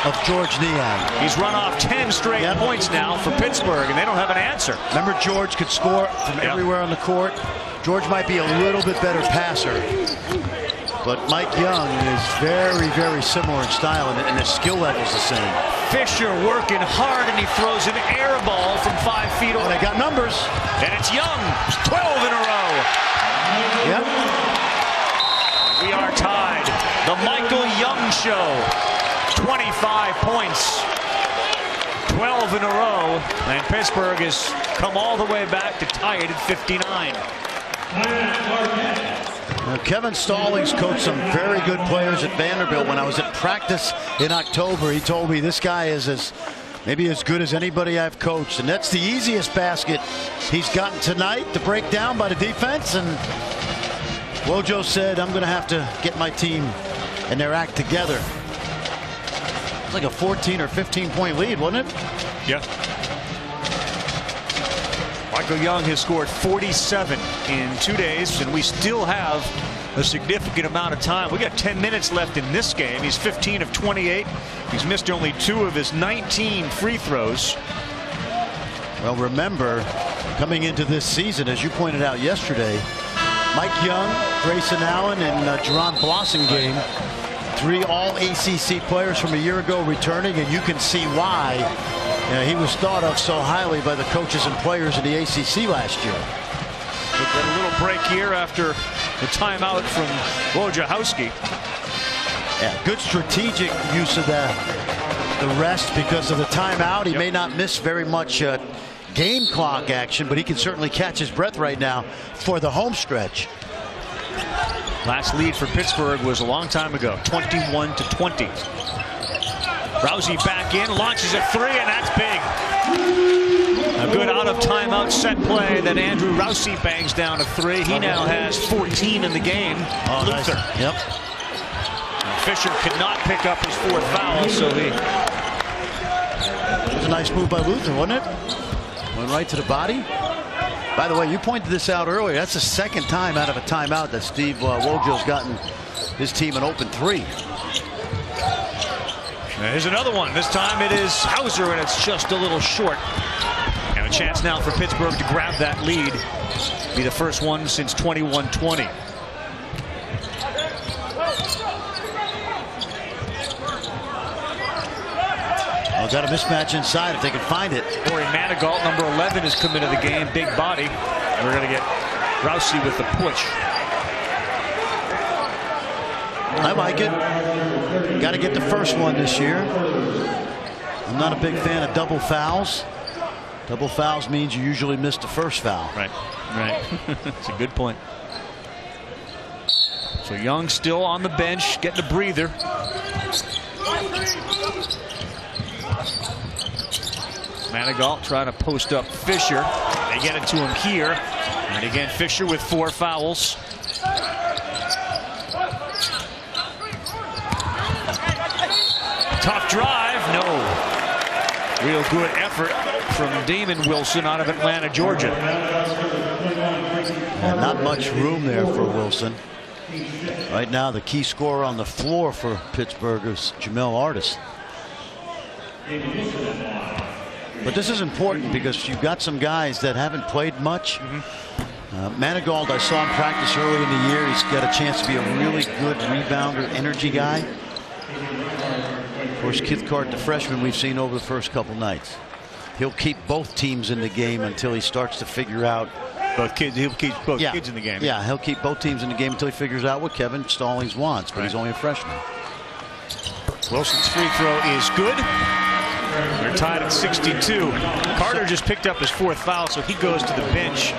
of George Niang. He's run off 10 straight points now for Pittsburgh, and they don't have an answer. Remember, George could score from everywhere on the court. George might be a little bit better passer, but Mike Young is very, very similar in style, and his skill level is the same. Fisher working hard, and he throws an air ball from 5 feet away. They got numbers. And it's Young, 12 in a row. Yep. We are tied. The Michael Young Show. 25 points. 12 in a row. And Pittsburgh has come all the way back to tie it at 59. Now, Kevin Stallings coached some very good players at Vanderbilt. When I was at practice in October, he told me this guy is maybe as good as anybody I've coached. And that's the easiest basket he's gotten tonight to break down by the defense. And Wojo said, I'm going to have to get my team and their act together. It's like a 14 or 15 point lead, wasn't it? Yeah. Michael Young has scored 47 in 2 days, and we still have a significant amount of time. We got 10 minutes left in this game. He's 15 of 28. He's missed only 2 of his 19 free throws. Well, remember, coming into this season, as you pointed out yesterday, Mike Young, Grayson Allen, and Jerron Blossingame, 3 all-ACC players from a year ago returning, and you can see why he was thought of so highly by the coaches and players in the ACC last year. We've got a little break here after the timeout from Wojciechowski. Yeah, good strategic use of the rest because of the timeout. He may not miss very much game clock action, but he can certainly catch his breath right now for the home stretch. Last lead for Pittsburgh was a long time ago, 21-20. Rousey back in, launches a 3, and that's big. A good out of timeout set play that Andrew Rousey bangs down a 3. He now has 14 in the game. Oh, Luther. Nice. Yep. Fisher could not pick up his 4th foul, so he. It was a nice move by Luther, wasn't it? Went right to the body. By the way, you pointed this out earlier. That's the second time out of a timeout that Steve Wojo's gotten his team an open 3. Here's another one. This time it is Hauser, and it's just a little short. And a chance now for Pittsburgh to grab that lead. Be the first one since 21-20. Well, got a mismatch inside if they can find it. Corey Manigault, number 11, has come into the game. Big body. We're going to get Rousey with the push. I like it. Got to get the first one this year. I'm not a big fan of double fouls. Double fouls means you usually miss the first foul. Right. Right. It's a good point. So Young still on the bench, getting a breather. Manigault trying to post up Fisher. They get it to him here. And again, Fisher with 4 fouls. Tough drive. No. Real good effort from Damon Wilson out of Atlanta, Georgia. And not much room there for Wilson. Right now, the key scorer on the floor for Pittsburgh is Jamel Artis. But this is important because you've got some guys that haven't played much. Manigault, I saw him practice early in the year. He's got a chance to be a really good rebounder, energy guy. Of course, Cathcart, the freshman we've seen over the first couple nights. He'll keep both teams in the game until he starts to figure out. He'll keep both kids in the game. Yeah, he'll keep both teams in the game until he figures out what Kevin Stallings wants, but he's only a freshman. Wilson's free throw is good. They're tied at 62. Carter just picked up his 4th foul, so he goes to the bench.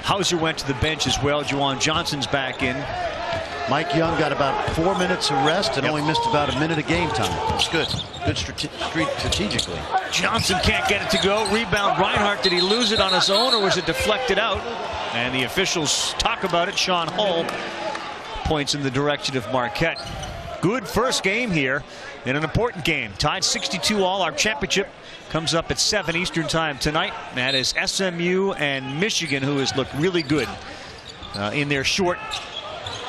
Hauser went to the bench as well. Juwan Johnson's back in. Mike Young got about 4 minutes of rest and only missed about a minute of game time. That's good. Good strategically. Johnson can't get it to go. Rebound Reinhardt. Did he lose it on his own, or was it deflected out? And the officials talk about it. Sean Hull points in the direction of Marquette. Good first game here in an important game. Tied 62 all. Our championship comes up at 7 Eastern time tonight. That is SMU and Michigan, who has looked really good in their short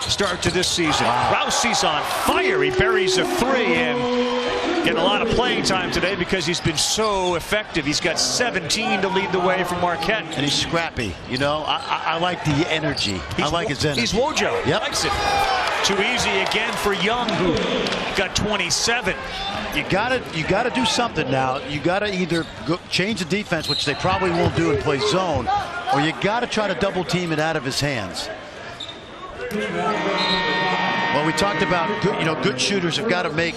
start to this season. Rousey's on fire. He buries a 3 and getting a lot of playing time today because he's been so effective. He's got 17 to lead the way for Marquette. And he's scrappy. You know, I like the energy. I like his energy. He's Wojo. Yep. Likes it. Too easy again for Young, who got 27. You gotta do something now. You gotta either change the defense, which they probably won't do and play zone, or you gotta try to double team it out of his hands. Well, we talked about good shooters have got to make.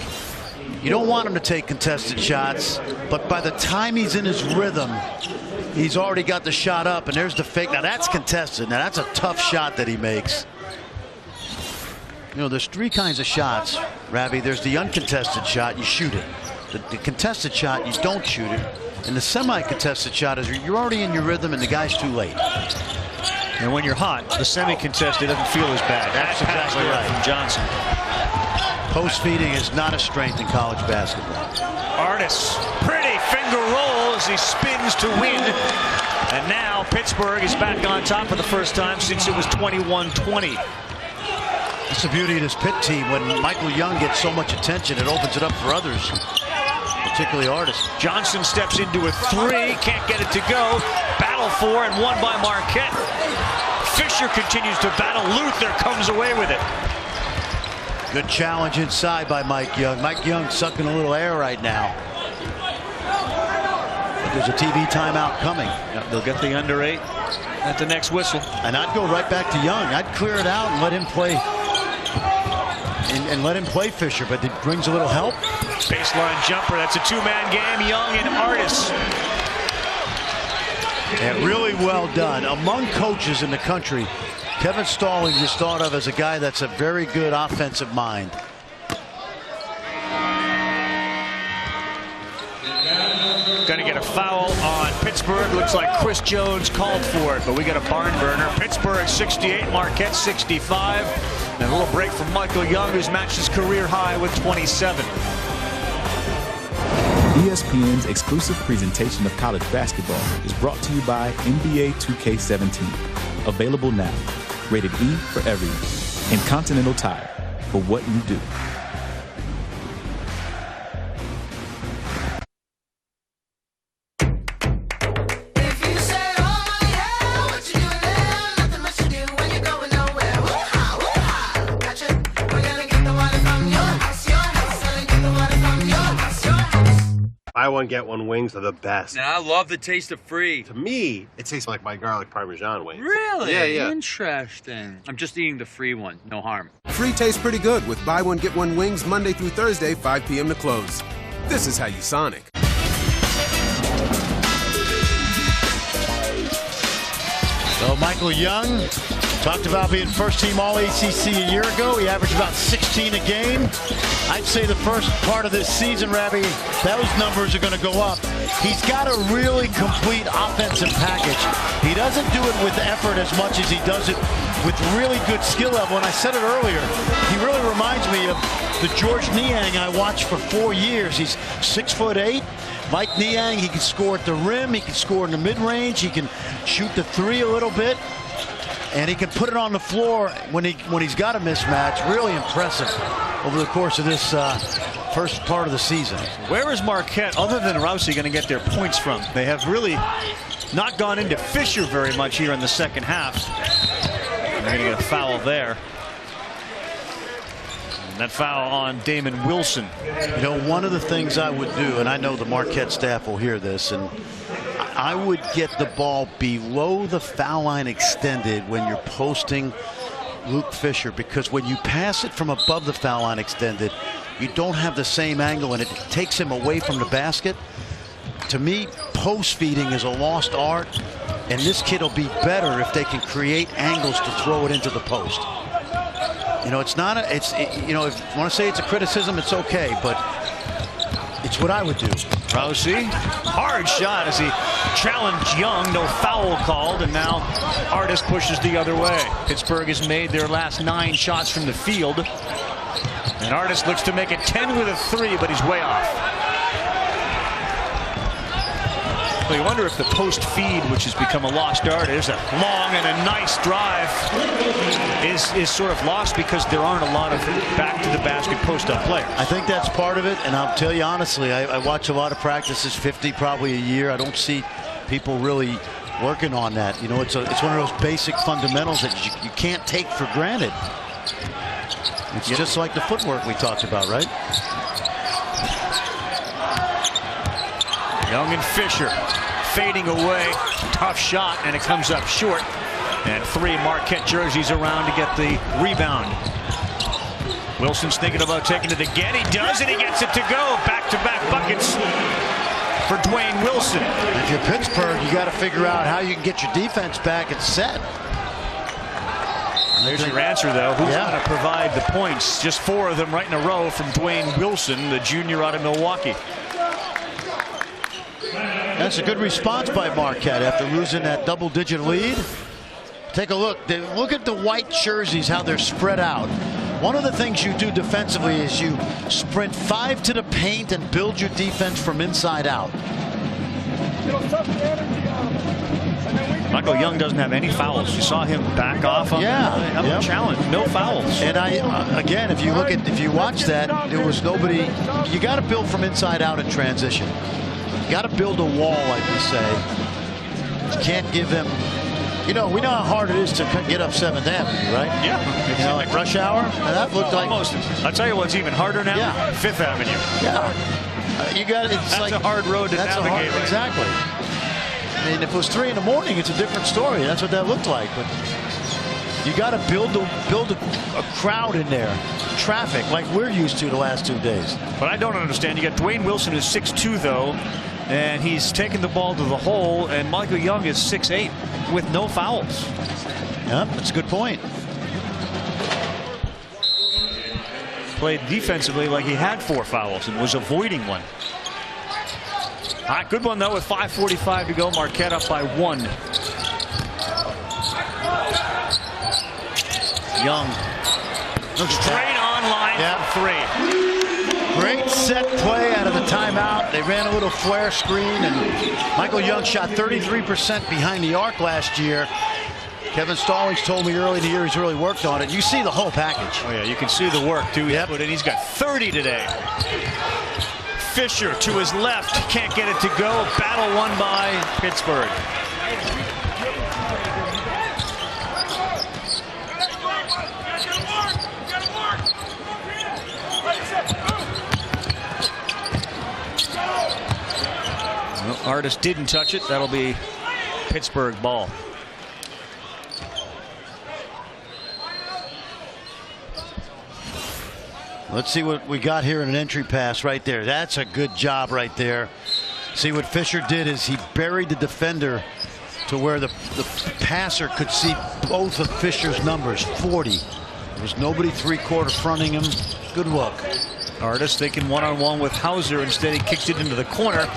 You don't want him to take contested shots, but by the time he's in his rhythm, he's already got the shot up, and there's the fake. Now that's contested. Now that's a tough shot that he makes. You know, there's 3 kinds of shots, Ravi. There's the uncontested shot, you shoot it. The contested shot, you don't shoot it. And the semi-contested shot is you're already in your rhythm and the guy's too late. And when you're hot, the semi-contested doesn't feel as bad. That's exactly right. From Johnson. Post feeding is not a strength in college basketball. Artis, pretty finger roll as he spins to win. And now Pittsburgh is back on top for the first time since it was 21-20. That's the beauty of this Pitt team. When Michael Young gets so much attention, it opens it up for others, particularly Artis. Johnson steps into a 3, can't get it to go. Battle for and won by Marquette. Fisher continues to battle. Luther comes away with it. Good challenge inside by Mike Young. Mike Young sucking a little air right now. But there's a TV timeout coming. Yep, they'll get the under 8 at the next whistle. And I'd go right back to Young. I'd clear it out and let him play. And let him play Fisher, but it brings a little help. Baseline jumper. That's a 2-man game. Young and Artis. Yeah, really well done. Among coaches in the country, Kevin Stallings is thought of as a guy that's a very good offensive mind. Going to get a foul on Pittsburgh. Looks like Chris Jones called for it, but we got a barn burner. Pittsburgh 68, Marquette 65. And a little break from Michael Young, who's matched his career high with 27. ESPN's exclusive presentation of college basketball is brought to you by NBA 2K17. Available now. Rated E for everyone. And Continental Tire for what you do. Buy one, get one wings are the best. And I love the taste of free. To me, it tastes like my garlic Parmesan wings. Really? Yeah. Interesting. I'm just eating the free one. No harm. Free tastes pretty good with buy one, get one wings Monday through Thursday, 5 p.m. to close. This is how you Sonic. So Michael Young talked about being first team All-ACC a year ago. He averaged about 16 a game. I'd say the first part of this season, Rabbi, those numbers are going to go up. He's got a really complete offensive package. He doesn't do it with effort as much as he does it with really good skill level. And I said it earlier, he really reminds me of the George Niang I watched for 4 years. He's 6'8". Mike Niang, he can score at the rim, he can score in the mid-range, he can shoot the 3 a little bit, and he can put it on the floor when he's got a mismatch. Really impressive over the course of this first part of the season. Where is Marquette, other than Rousey, going to get their points from? They have really not gone into Fisher very much here in the second half. And they're going to get a foul there. And that foul on Damon Wilson. You know, one of the things I would do, and I know the Marquette staff will hear this, and I would get the ball below the foul line extended when you're posting Luke Fisher, because when you pass it from above the foul line extended, you don't have the same angle and it takes him away from the basket. To me, post feeding is a lost art, and this kid will be better if they can create angles to throw it into the post. You know, it's not you know, if you want to say it's a criticism, it's okay, but it's what I would do. Rousey, hard shot as he challenged Young. No foul called, and now Artis pushes the other way. Pittsburgh has made their last 9 shots from the field, and Artis looks to make it 10 with a 3, but he's way off. Well, you wonder if the post feed, which has become a lost art, is a long and a nice drive, is sort of lost because there aren't a lot of back to the basket post up players. I think that's part of it, and I'll tell you honestly, I watch a lot of practices, 50 probably a year. I don't see people really working on that. You know, it's one of those basic fundamentals that you can't take for granted. It's just like the footwork we talked about, right? Young and Fisher fading away. Tough shot, and it comes up short. And 3 Marquette jerseys around to get the rebound. Wilson's thinking about taking it again. He does, and he gets it to go. Back-to-back buckets for Dwayne Wilson. If you're Pittsburgh, you got to figure out how you can get your defense back and set. There's your answer, though. Who's going to provide the points? Just 4 of them right in a row from Dwayne Wilson, the junior out of Milwaukee. That's a good response by Marquette after losing that double-digit lead. Take a look. Look at the white jerseys, how they're spread out. One of the things you do defensively is you sprint 5 to the paint and build your defense from inside out. Michael Young doesn't have any fouls. You saw him back off on the challenge. No fouls. And again, if you watch that, there was nobody. You got to build from inside out in transition. You got to build a wall, like we say. You can't give them. You know, we know how hard it is to get up 7th Avenue, right? Yeah. You know, like rush hour. And that looked like almost. I'll tell you what's even harder now. Yeah. 5th Avenue. Yeah. You got it. That's a hard road to navigate. Exactly. I mean, if it was 3 in the morning, it's a different story. That's what that looked like. But you got to build a crowd in there, traffic like we're used to the last 2 days. But I don't understand. You got Dwayne Wilson, who's 6'2", though, and he's taken the ball to the hole, and Michael Young is 6'8", with no fouls. Yeah, that's a good point. Played defensively like he had 4 fouls and was avoiding one. All right, good one, though, with 5:45 to go. Marquette up by 1. Young. Straight on line for 3. Great set play out of the timeout. They ran a little flare screen, and Michael Young shot 33% behind the arc last year. Kevin Stallings told me early in the year he's really worked on it. You see the whole package. Oh, yeah, you can see the work, too. But he's got 30 today. Fisher to his left, can't get it to go. Battle won by Pittsburgh. Well, Artis didn't touch it. That'll be Pittsburgh ball. Let's see what we got here in an entry pass right there. That's a good job right there. See what Fisher did is he buried the defender to where the passer could see both of Fisher's numbers, 40. There was nobody 3/4 fronting him. Good look. Artis thinking one-on-one with Hauser. Instead, he kicks it into the corner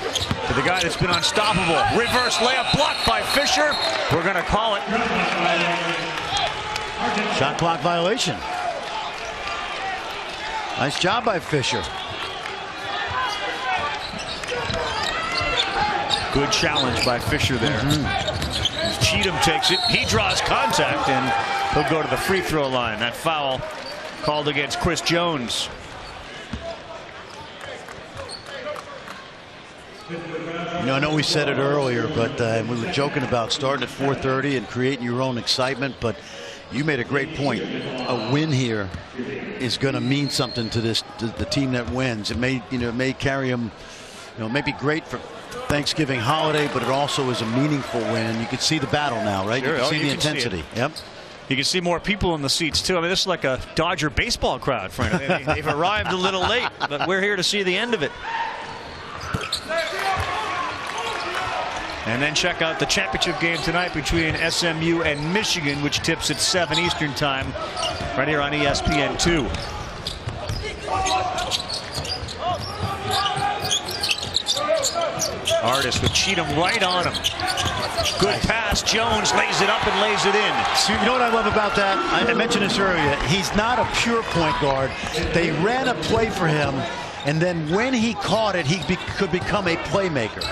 to the guy that's been unstoppable. Reverse layup blocked by Fisher. We're going to call it. Shot clock violation. Nice job by Fisher. Good challenge by Fisher there. Cheatham takes it. He draws contact, and he'll go to the free throw line. That foul called against Chris Jones. You know, I know we said it earlier, but we were joking about starting at 4:30 and creating your own excitement. But You made a great point. A win here is going to mean something to the team that wins. It may, it may carry them, it may be great for Thanksgiving holiday, but it also is a meaningful win. You can see the battle now, right? Sure. You can see the intensity. Yep. You can see more people in the seats too. I mean, this is like a Dodger baseball crowd, frankly. They've arrived a little late, but we're here to see the end of it. And then check out the championship game tonight between SMU and Michigan, which tips at 7 Eastern time, right here on ESPN2. Artist with Cheatham right on him. Good pass. Jones lays it up and lays it in. See, you know what I love about that? I mentioned this earlier. He's not a pure point guard. They ran a play for him, and then when he caught it, he could become a playmaker.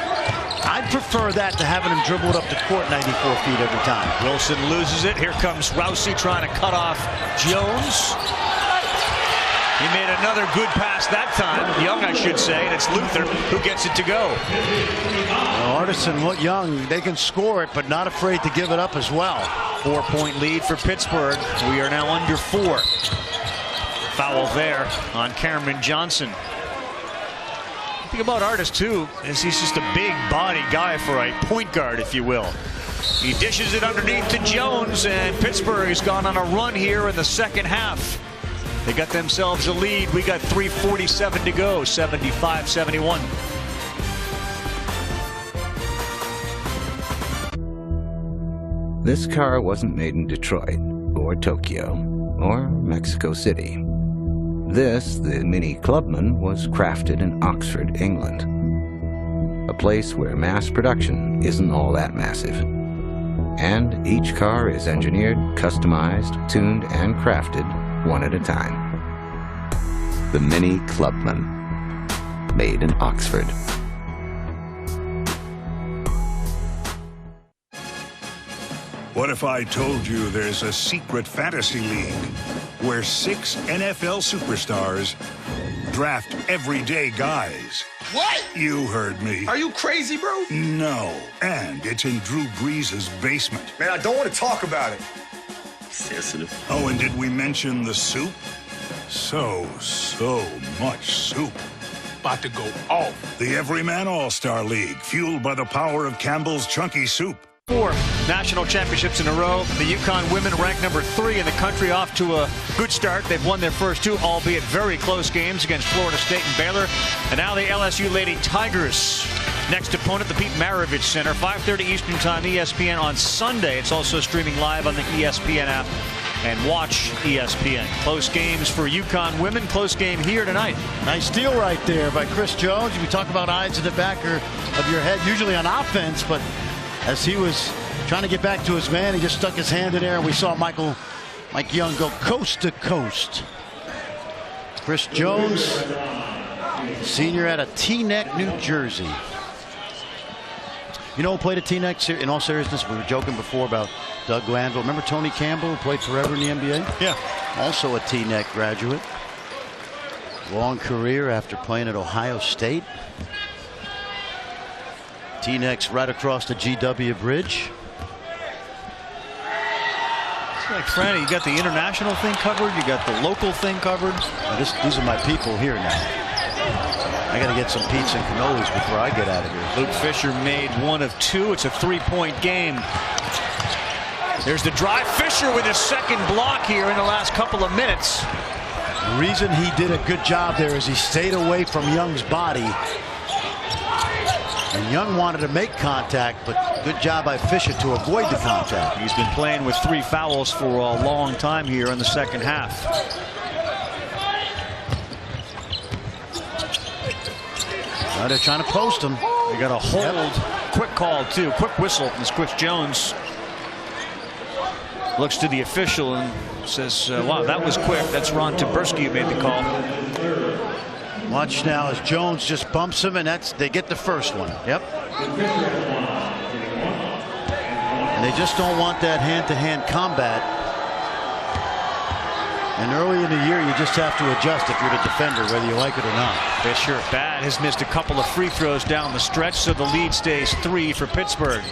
I'd prefer that to having him dribble it up the court 94 feet every time. Wilson loses it. Here comes Rousey trying to cut off Jones. He made another good pass that time. Young, I should say, and it's Luther who gets it to go. Well, Artisan, Young, they can score it, but not afraid to give it up as well. 4-point lead for Pittsburgh. We are now under 4. Foul there on Cameron Johnson. The thing about Artist, too, is he's just a big body guy for a point guard, if you will. He dishes it underneath to Jones, and Pittsburgh has gone on a run here in the second half. They got themselves a lead. We got 3:47 to go, 75-71. This car wasn't made in Detroit, or Tokyo, or Mexico City. This, the Mini Clubman, was crafted in Oxford, England. A place where mass production isn't all that massive. And each car is engineered, customized, tuned, and crafted one at a time. The Mini Clubman, made in Oxford. What if I told you there's a secret fantasy league where 6 NFL superstars draft everyday guys? What? You heard me. Are you crazy, bro? No. And it's in Drew Brees' basement. Man, I don't want to talk about it. Sensitive. Oh, and did we mention the soup? So much soup. About to go off. The Everyman All-Star League, fueled by the power of Campbell's Chunky Soup. 4 national championships in a row. The UConn women ranked number 3 in the country, off to a good start. They've won their first 2, albeit very close games against Florida State and Baylor. And now the LSU Lady Tigers. Next opponent, the Pete Maravich Center, 5:30 Eastern time, ESPN on Sunday. It's also streaming live on the ESPN app and watch ESPN. Close games for UConn women. Close game here tonight. Nice steal right there by Chris Jones. We talk about eyes in the back of your head, usually on offense, but as he was trying to get back to his man, he just stuck his hand in there, and we saw Mike Young go coast to coast. Chris Jones, senior out of Teaneck, New Jersey. You know who played at Teaneck, in all seriousness? We were joking before about Doug Glanville. Remember Tony Campbell, who played forever in the NBA? Yeah. Also a Teaneck graduate. Long career after playing at Ohio State. Teaneck's right across the GW Bridge. It's like, Franny, you got the international thing covered, you got the local thing covered. These are my people here now. I got to get some pizza and cannolis before I get out of here. Luke Fisher made 1 of 2. It's a 3-point game. There's the drive. Fisher with his second block here in the last couple of minutes. The reason he did a good job there is he stayed away from Young's body. And Young wanted to make contact, but good job by Fisher to avoid the contact. He's been playing with 3 fouls for a long time here in the second half. Now they're trying to post him. They got a hold. Yep. Quick call, too. Quick whistle from Chris Jones. Looks to the official and says, wow, that was quick. That's Ron Taberski who made the call. Watch now as Jones just bumps him, and they get the first one. Yep. And they just don't want that hand-to-hand combat. And early in the year, you just have to adjust if you're the defender, whether you like it or not. Fisher, bad, has missed a couple of free throws down the stretch, so the lead stays 3 for Pittsburgh.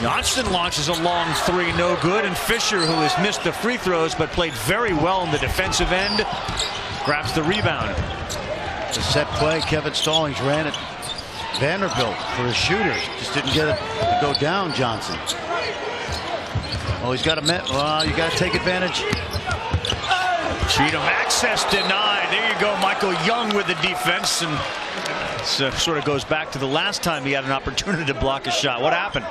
Johnston launches a long three, no good, and Fisher, who has missed the free throws but played very well in the defensive end, grabs the rebound. The set play, Kevin Stallings ran it. Vanderbilt for his shooters, just didn't get it to go down. Johnson. Oh, he's got a well, you got to take advantage. Cheatham access denied. There you go, Michael Young with the defense, and sort of goes back to the last time he had an opportunity to block a shot. What happened?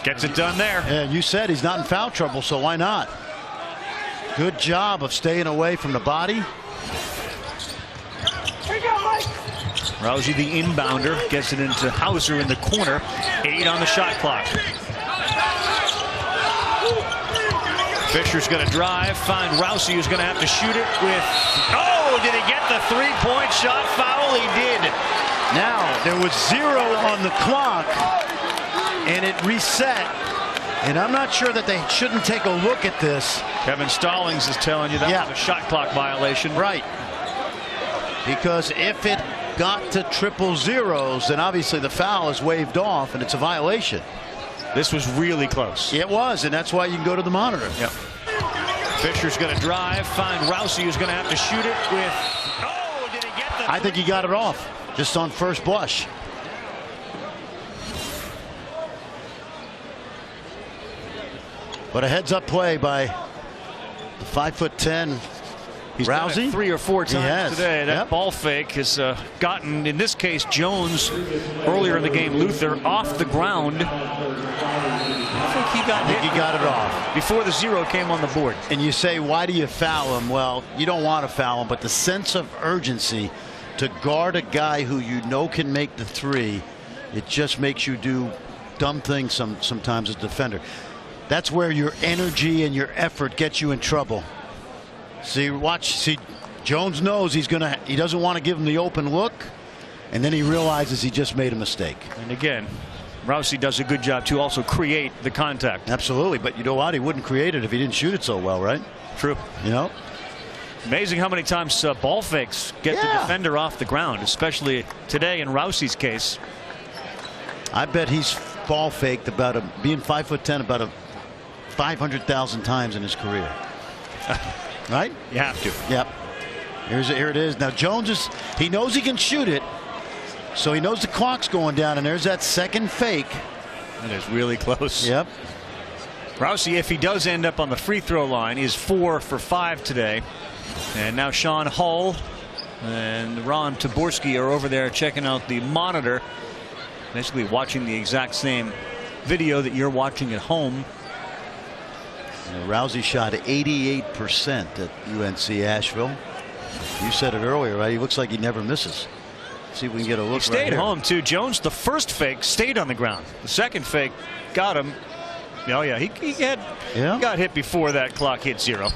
Gets it done there. And you said he's not in foul trouble, so why not? Good job of staying away from the body. Rousey, the inbounder, gets it into Hauser in the corner. 8 on the shot clock. Fisher's going to drive, find Rousey, who's going to have to shoot it with. Oh, did he get the three-point shot foul? He did. Now there was 0 on the clock, and it reset. And I'm not sure that they shouldn't take a look at this. Kevin Stallings is telling you that was a shot clock violation. Right. Because if it got to triple zeros, then obviously the foul is waved off and it's a violation. This was really close. It was, and that's why you can go to the monitor. Yep. Fisher's going to drive, find Rousey, who's going to have to shoot it with. Oh, did he get the? I think he got it off just on first blush. But a heads-up play by the 5'10" He's Rousey. done it 3 or 4 times today. That ball fake has gotten, in this case, Jones earlier in the game, Luther off the ground. I think he got it off before the 0 came on the board. And you say, why do you foul him? Well, you don't want to foul him, but the sense of urgency to guard a guy who you know can make the 3, it just makes you do dumb things sometimes as a defender. That's where your energy and your effort gets you in trouble. See, Jones knows he doesn't want to give him the open look, and then he realizes he just made a mistake. And again, Rousey does a good job to also create the contact. Absolutely, but you know what? He wouldn't create it if he didn't shoot it so well, right? True. You know? Amazing how many times ball fakes get the defender off the ground, especially today in Rousey's case. I bet he's ball faked being 5'10" about 500,000 times in his career. Right? You have to. Yep. Here it is. Now Jones he knows he can shoot it, so he knows the clock's going down, and there's that second fake. That is really close. Yep. Rousey, if he does end up on the free throw line, is 4 for 5 today. And now Sean Hull and Ron Taborski are over there checking out the monitor, basically watching the exact same video that you're watching at home. Rousey shot 88% at UNC Asheville. You said it earlier, right? He looks like he never misses. Let's see if we can get a look. He stayed right home too. Jones, the first fake stayed on the ground. The second fake got him. Oh yeah, he got hit before that clock hit 0.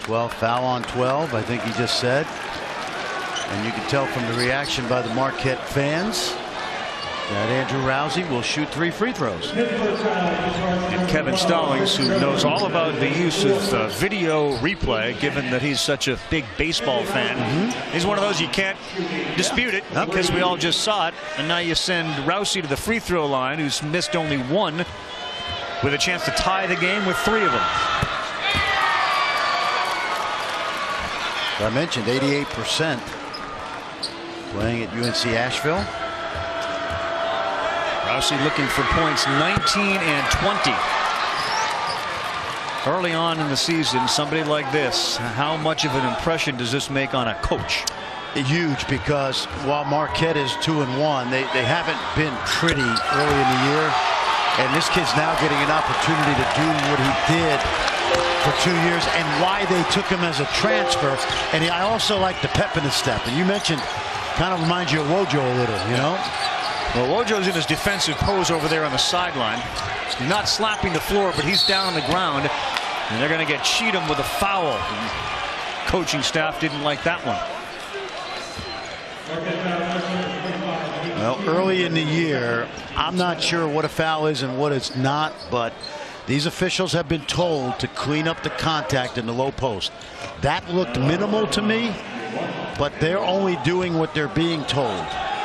Foul on 12, I think he just said. And you can tell from the reaction by the Marquette fans that Andrew Rousey will shoot 3 free throws. And Kevin Stallings, who knows all about the use of video replay, given that he's such a big baseball fan, he's one of those you can't dispute it because we all just saw it. And now you send Rousey to the free throw line, who's missed only 1, with a chance to tie the game with 3 of them. I mentioned 88% playing at UNC Asheville. Rousey looking for points 19 and 20. Early on in the season, somebody like this, how much of an impression does this make on a coach? Huge, because while Marquette is 2-1, they haven't been pretty early in the year. And this kid's now getting an opportunity to do what he did for 2 years, and why they took him as a transfer. And I also like the pep in his step. And you mentioned, kind of reminds you of Wojo a little, you know? Well, Wojo's in his defensive pose over there on the sideline. He's not slapping the floor, but he's down on the ground. And they're going to get Cheatham with a foul. And coaching staff didn't like that one. Well, early in the year, I'm not sure what a foul is and what it's not, but These officials have been told to clean up the contact in the low post. That looked minimal to me, but they're only doing what they're being told.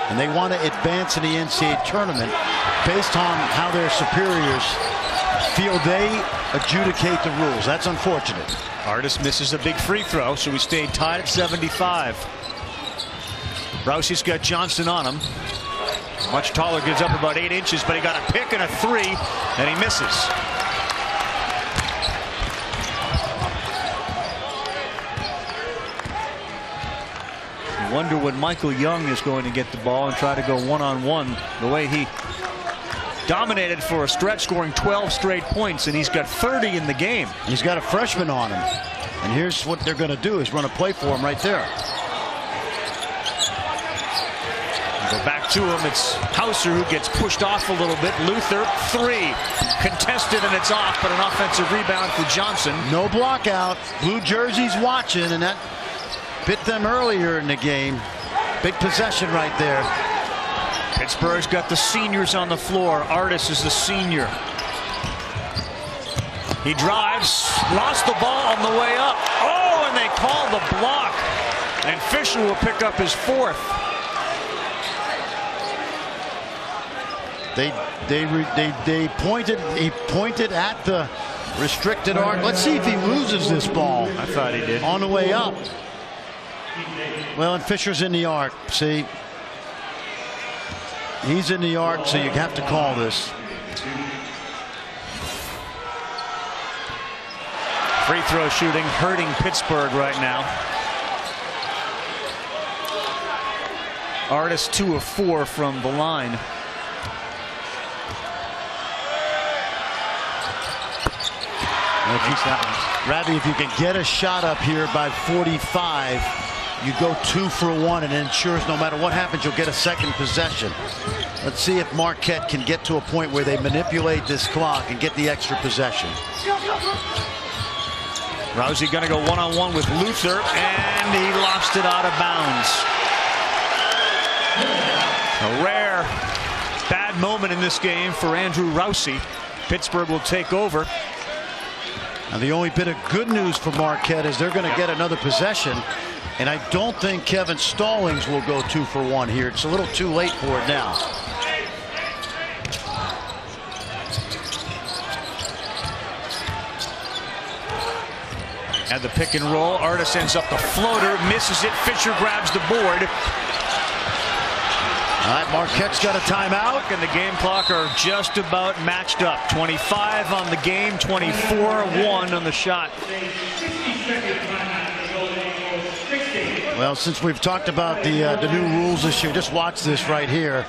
And they want to advance in the NCAA tournament based on how their superiors feel they adjudicate the rules. That's unfortunate. Artis misses a big free throw, so we stayed tied at 75. Rousey's got Johnson on him. Much taller, gives up about 8 inches, but he got a pick and a 3, and he misses. You wonder when Michael Young is going to get the ball and try to go one-on-one the way he dominated for a stretch, scoring 12 straight points, and he's got 30 in the game. He's got a freshman on him. And here's what they're going to do is run a play for him right there. Go back to him. It's Hauser who gets pushed off a little bit. Luther, 3. Contested, and it's off, but an offensive rebound for Johnson. No block out. Blue jerseys watching, and that bit them earlier in the game. Big possession right there. Pittsburgh's got the seniors on the floor. Artis is the senior. He drives, lost the ball on the way up. Oh, and they call the block. And Fisher will pick up his 4th. They pointed. He pointed at the restricted arc. Let's see if he loses this ball. I thought he did. On the way up. Well, and Fisher's in the arc. See, he's in the arc, so you have to call this. Free throw shooting hurting Pittsburgh right now. Artis 2 of 4 from the line. Ravi, if you can get a shot up here by 45, you go 2 for 1, and it ensures no matter what happens, you'll get a second possession. Let's see if Marquette can get to a point where they manipulate this clock and get the extra possession. Rousey going to go one-on-one with Luther, and he lost it out of bounds. A rare bad moment in this game for Andrew Rousey. Pittsburgh will take over. And the only bit of good news for Marquette is they're going to get another possession. And I don't think Kevin Stallings will go 2 for 1 here. It's a little too late for it now. And the pick and roll. Artis ends up the floater, misses it. Fisher grabs the board. All right, Marquette's got a timeout. And the game clock are just about matched up. 25 on the game, 24-1 on the shot. Well, since we've talked about the new rules this year, just watch this right here,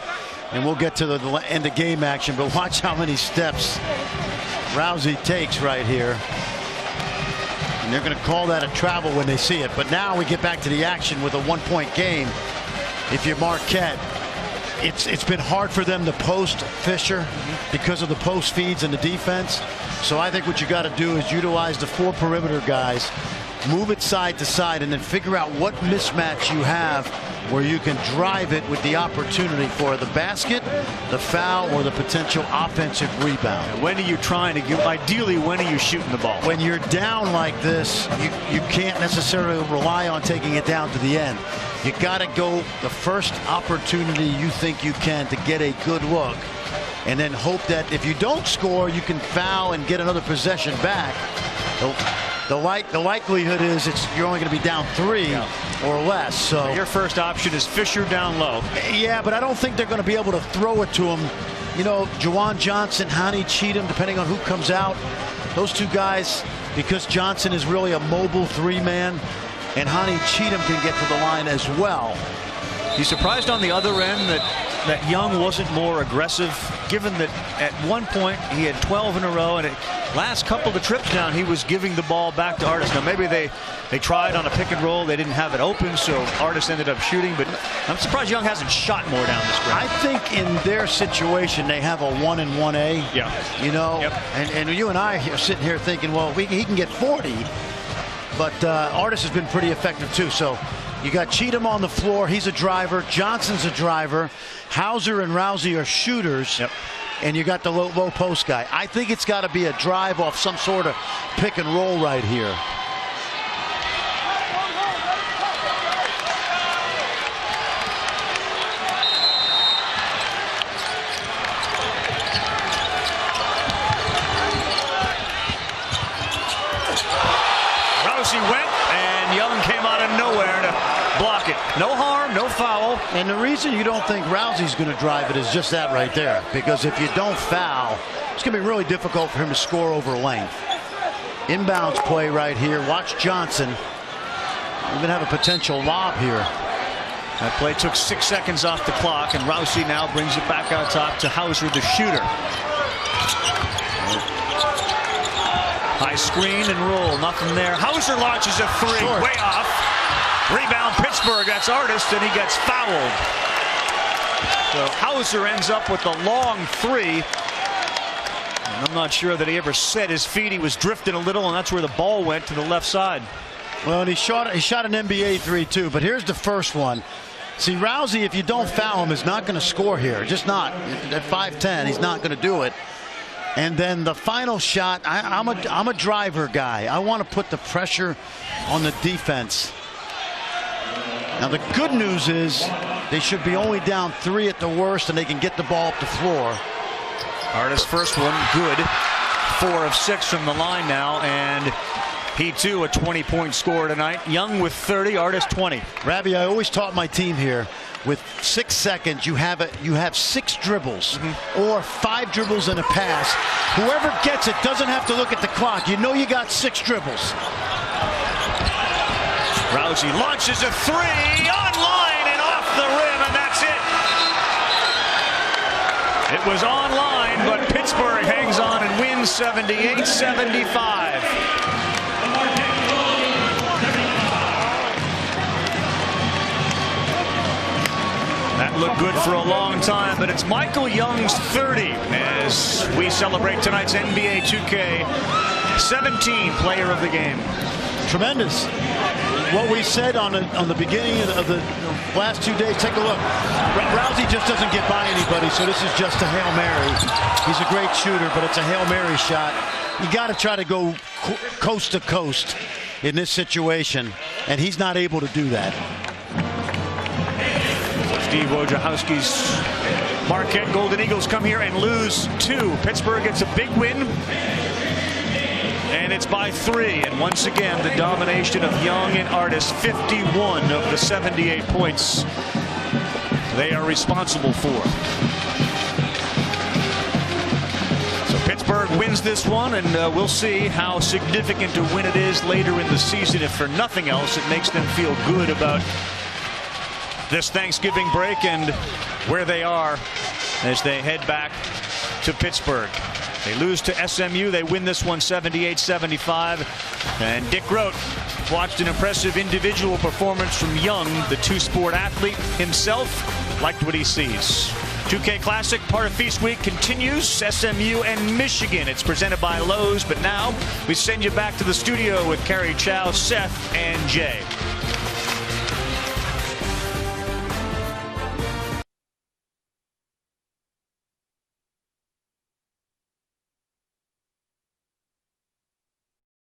and we'll get to the end of game action. But watch how many steps Rousey takes right here. And they're going to call that a travel when they see it. But now we get back to the action with a 1-point game. If you're Marquette, it's been hard for them to post Fisher because of the post feeds and the defense. So I think what you got to do is utilize the 4 perimeter guys, move it side to side, and then figure out what mismatch you have where you can drive it with the opportunity for the basket, the foul, or the potential offensive rebound. And when are you trying to get, ideally, when are you shooting the ball? When you're down like this, you can't necessarily rely on taking it down to the end. You got to go the first opportunity you think you can to get a good look, and then hope that if you don't score, you can foul and get another possession back. The likelihood is you're only going to be down 3 or less. So your first option is Fisher down low. Yeah, but I don't think they're going to be able to throw it to him. You know, Juwan Johnson, Hani Cheatham, depending on who comes out, those 2 guys, because Johnson is really a mobile 3-man, and Hani Cheatham can get to the line as well. You surprised on the other end that Young wasn't more aggressive, given that at one point he had 12 in a row, and last couple of trips down he was giving the ball back to Artis. Now maybe they tried on a pick and roll, they didn't have it open, so Artis ended up shooting, but I'm surprised Young hasn't shot more down the stretch. I think in their situation they have a 1 and 1A. Yeah. You know, and you and I are sitting here thinking, well, he can get 40, but Artis has been pretty effective too. So you got Cheatham on the floor. He's a driver. Johnson's a driver. Hauser and Rousey are shooters. and you got the low post guy. I think it's got to be a drive off some sort of pick and roll right here. Rousey went, and Young came out of nowhere to block it. No harm, no foul. And the reason you don't think Rousey's going to drive it is just that right there. Because if you don't foul, it's going to be really difficult for him to score over length. Inbounds play right here. Watch Johnson. Even have a potential lob here. That play took 6 seconds off the clock, and Rousey now brings it back out top to Hauser, the shooter. High screen and roll, nothing there. Hauser launches a three, short. Way off. Rebound Pittsburgh, that's Artist, and he gets fouled. So Hauser ends up with the long three. And I'm not sure that he ever set his feet. He was drifting a little, and that's where the ball went to the left side. Well, and he shot an NBA three too, but here's the first one. See, Rousey, if you don't foul him, is not going to score here. Just not. At 5'10", he's not going to do it. And then the final shot, I'm a driver guy. I want to put the pressure on the defense. Now the good news is they should be only down 3 at the worst, and they can get the ball up the floor. Artist's first one, good. 4 of 6 from the line now, and he too a 20-point scorer tonight. Young with 30, Artist 20. Ravi, I always taught my team here, with 6 seconds you have 6 dribbles or 5 dribbles and a pass. Whoever gets it doesn't have to look at the clock. You know you got 6 dribbles. Rousey launches a three, online and off the rim, and that's it. It was online, but Pittsburgh hangs on and wins 78-75. That looked good for a long time, but it's Michael Young's 30 as we celebrate tonight's NBA 2K17 player of the game. Tremendous. What we said on the beginning of the last 2 days, take a look. Rousey just doesn't get by anybody, so this is just a Hail Mary. He's a great shooter, but it's a Hail Mary shot. You got to try to go coast to coast in this situation, and he's not able to do that. Steve Wojciechowski's Marquette Golden Eagles come here and lose 2. Pittsburgh gets a big win, and it's by 3. And once again, the domination of Young and Artist, 51 of the 78 points they are responsible for. So Pittsburgh wins this one, and we'll see how significant a win it is later in the season. If for nothing else, it makes them feel good about this Thanksgiving break and where they are as they head back to Pittsburgh. They lose to SMU. They win this one 78-75. And Dick Grote watched an impressive individual performance from Young, the two-sport athlete himself. Liked what he sees. 2K Classic, part of Feast Week, continues. SMU and Michigan. It's presented by Lowe's, but now we send you back to the studio with Carrie Chow, Seth, and Jay.